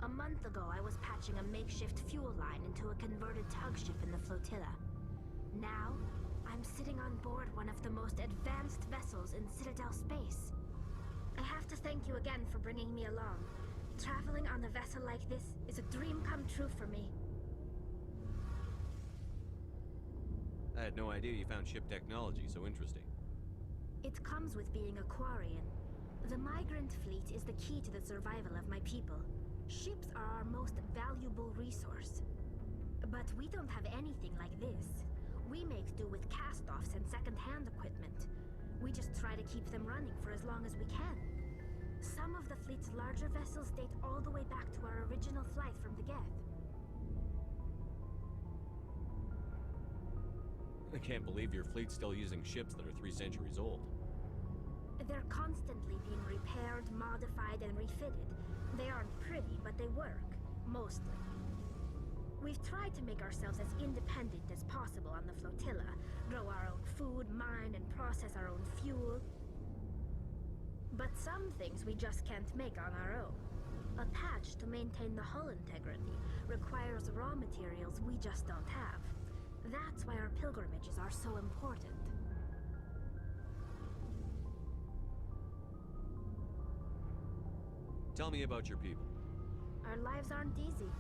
A month ago, I was patching a makeshift fuel line into a converted tug ship in the flotilla. Now, I'm sitting on board one of the most advanced vessels in Citadel space. I have to thank you again for bringing me along. Traveling on a vessel like this is a dream come true for me. I had no idea you found ship technology so interesting. It comes with being a Quarian. The migrant fleet is the key to the survival of my people. Ships are our most valuable resource. But we don't have anything like this. We make do with cast-offs and second-hand equipment. We just try to keep them running for as long as we can. Some of the fleet's larger vessels date all the way back to our original flight from the Geth. I can't believe your fleet's still using ships that are 3 centuries old. They're constantly being repaired, modified, and refitted. They aren't pretty, but they work. Mostly. We've tried to make ourselves as independent as possible on the flotilla. Grow our own food, mine, and process our own fuel. But some things we just can't make on our own. A patch to maintain the hull integrity requires raw materials we just don't have. That's why our pilgrimages are so important. Tell me about your people. Our lives aren't easy.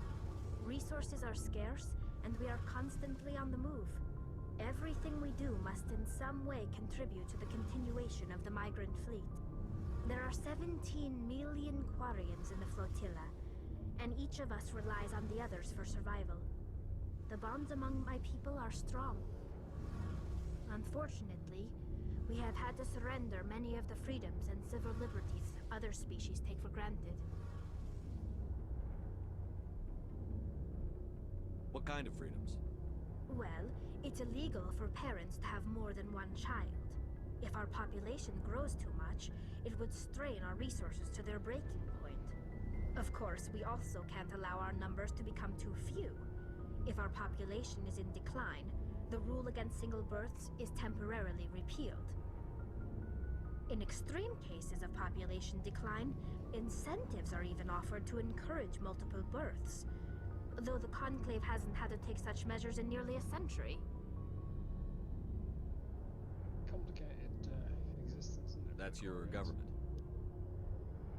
Resources are scarce, and we are constantly on the move. Everything we do must in some way contribute to the continuation of the migrant fleet. There are 17 million Quarians in the flotilla, and each of us relies on the others for survival. The bonds among my people are strong. Unfortunately, we have had to surrender many of the freedoms and civil liberties other species take for granted. What kind of freedoms? Well, it's illegal for parents to have more than one child. If our population grows too much, it would strain our resources to their breaking point. Of course, we also can't allow our numbers to become too few. If our population is in decline, the rule against single births is temporarily repealed. In extreme cases of population decline, incentives are even offered to encourage multiple births, though the Conclave hasn't had to take such measures in nearly a century. Complicated existence, isn't it? That's your government.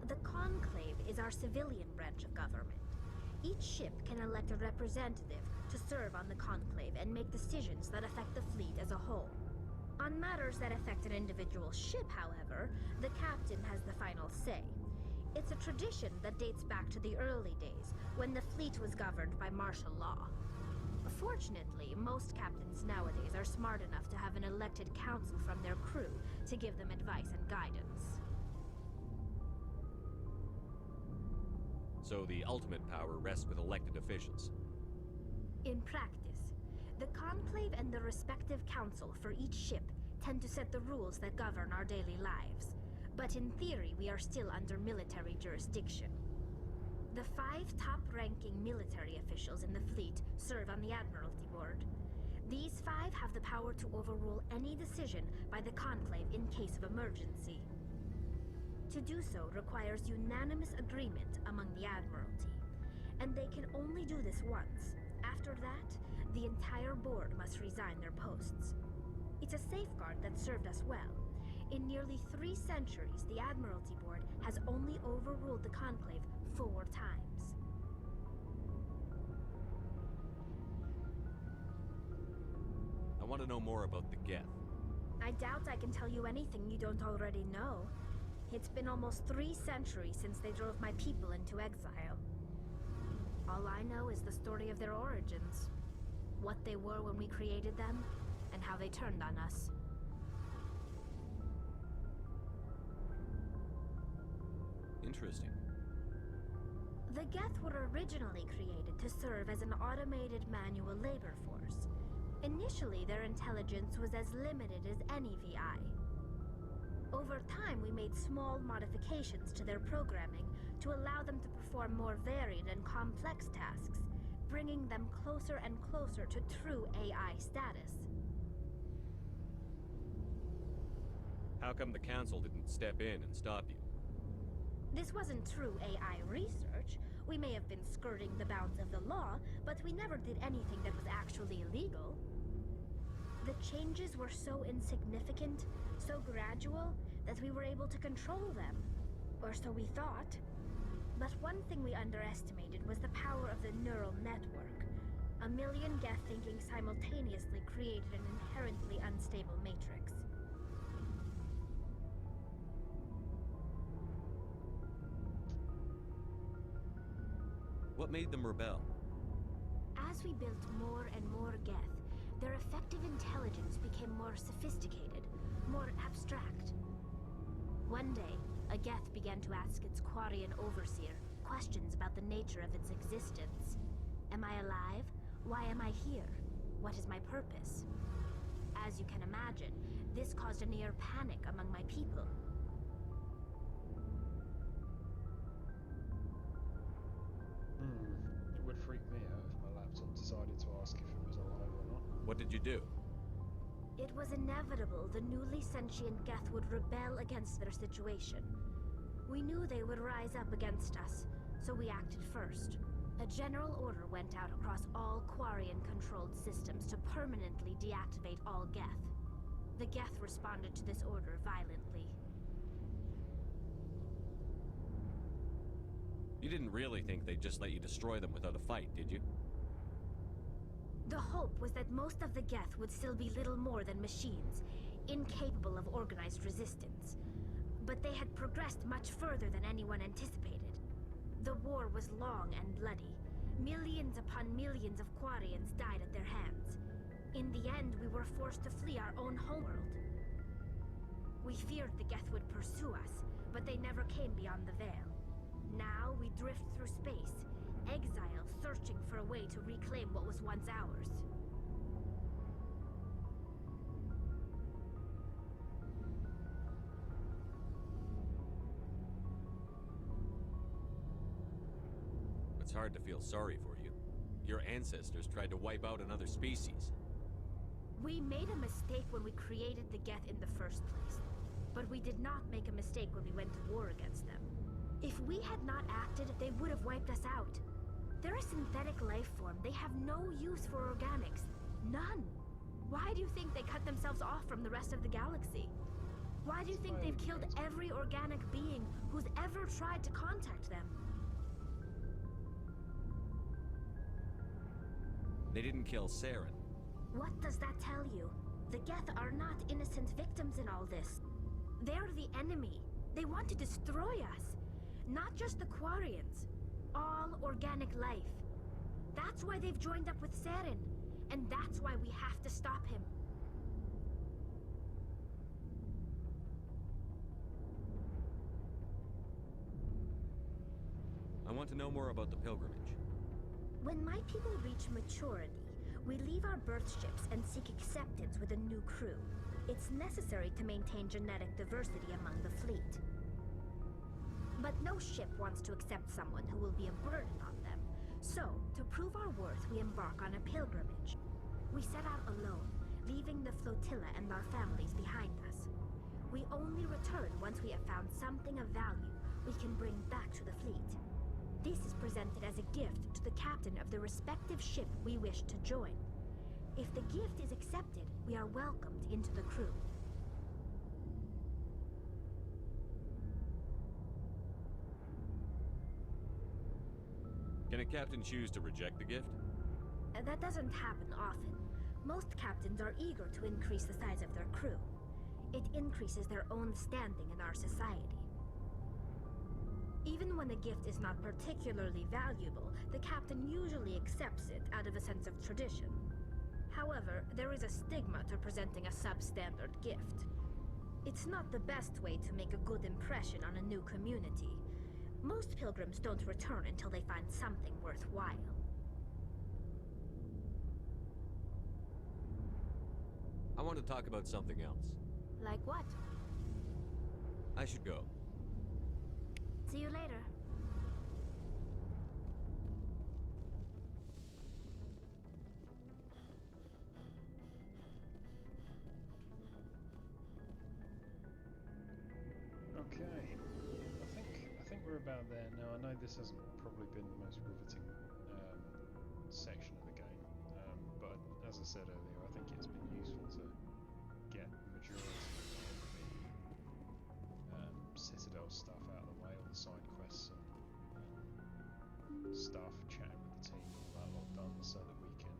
The Conclave is our civilian branch of government. Each ship can elect a representative to serve on the Conclave and make decisions that affect the fleet as a whole. On matters that affect an individual ship, however, the captain has the final say. It's a tradition that dates back to the early days, when the fleet was governed by martial law. Fortunately, most captains nowadays are smart enough to have an elected council from their crew to give them advice and guidance. So the ultimate power rests with elected officials. In practice, the Conclave and the respective council for each ship tend to set the rules that govern our daily lives. But in theory, we are still under military jurisdiction. The 5 top-ranking military officials in the fleet serve on the Admiralty Board. These 5 have the power to overrule any decision by the Conclave in case of emergency. To do so requires unanimous agreement among the Admiralty. and they can only do this once. After that, the entire board must resign their posts. It's a safeguard that served us well. In nearly 3 centuries, the Admiralty Board has only overruled the Conclave 4 times. I want to know more about the Geth. I doubt I can tell you anything you don't already know. It's been almost 3 centuries since they drove my people into exile. All I know is the story of their origins. What they were when we created them, and how they turned on us. Interesting. The Geth were originally created to serve as an automated manual labor force. Initially, their intelligence was as limited as any VI. Over time, we made small modifications to their programming to allow them to perform more varied and complex tasks, bringing them closer and closer to true AI status. How come the Council didn't step in and stop you? This wasn't true AI research. We may have been skirting the bounds of the law, but we never did anything that was actually illegal. The changes were so insignificant, so gradual, that we were able to control them. Or so we thought. But one thing we underestimated was the power of the neural network. A million Geth thinking simultaneously created an inherently unstable matrix. What made them rebel? As we built more and more Geth, their effective intelligence became more sophisticated, more abstract. One day, a Geth began to ask its Quarian overseer questions about the nature of its existence. Am I alive? Why am I here? What is my purpose? As you can imagine, this caused a near panic among my people. It would freak me out if my laptop decided to ask if it was alive or not. What did you do? It was inevitable the newly sentient Geth would rebel against their situation. We knew they would rise up against us, so we acted first. A general order went out across all Quarian-controlled systems to permanently deactivate all Geth. The Geth responded to this order violently. You didn't really think they'd just let you destroy them without a fight, did you? The hope was that most of the Geth would still be little more than machines, incapable of organized resistance. But they had progressed much further than anyone anticipated. The war was long and bloody. Millions upon millions of Quarians died at their hands. In the end, we were forced to flee our own homeworld. We feared the Geth would pursue us, but they never came beyond the Veil. Now we drift through space, exile, searching for a way to reclaim what was once ours. It's hard to feel sorry for you. Your ancestors tried to wipe out another species. We made a mistake when we created the Geth in the first place. But we did not make a mistake when we went to war against them. If we had not acted, they would have wiped us out. They're a synthetic life form. They have no use for organics. None. Why do you think they cut themselves off from the rest of the galaxy? Why do you think they've killed every organic being who's ever tried to contact them? They didn't kill Saren. What does that tell you? The Geth are not innocent victims in all this. They're the enemy. They want to destroy us. Not just the Quarians. All organic life. That's why they've joined up with Saren. And that's why we have to stop him. I want to know more about the pilgrimage. When my people reach maturity, we leave our birth ships and seek acceptance with a new crew. It's necessary to maintain genetic diversity among the fleet. But no ship wants to accept someone who will be a burden on them. So, to prove our worth, we embark on a pilgrimage. We set out alone, leaving the flotilla and our families behind us. We only return once we have found something of value we can bring back to the fleet. This is presented as a gift to the captain of the respective ship we wish to join. If the gift is accepted, we are welcomed into the crew. Can a captain choose to reject the gift? That doesn't happen often. Most captains are eager to increase the size of their crew. It increases their own standing in our society. Even when the gift is not particularly valuable, the captain usually accepts it out of a sense of tradition. However, there is a stigma to presenting a substandard gift. It's not the best way to make a good impression on a new community. Most pilgrims don't return until they find something worthwhile. I want to talk about something else. Like what? I should go. See you later. Okay. I think we're about there now. I know this hasn't probably been the most riveting section of the game, but as I said earlier, I think it's been useful to get the majority of the Citadel stuff out of the way, all the side quests and stuff, chatting with the team, all that lot done, so that we can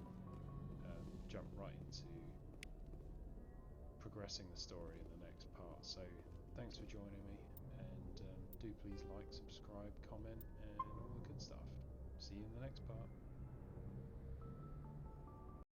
jump right into progressing the story in the next part. So thanks for joining me, and do please like, subscribe, comment, and all the good stuff. See you in the next part.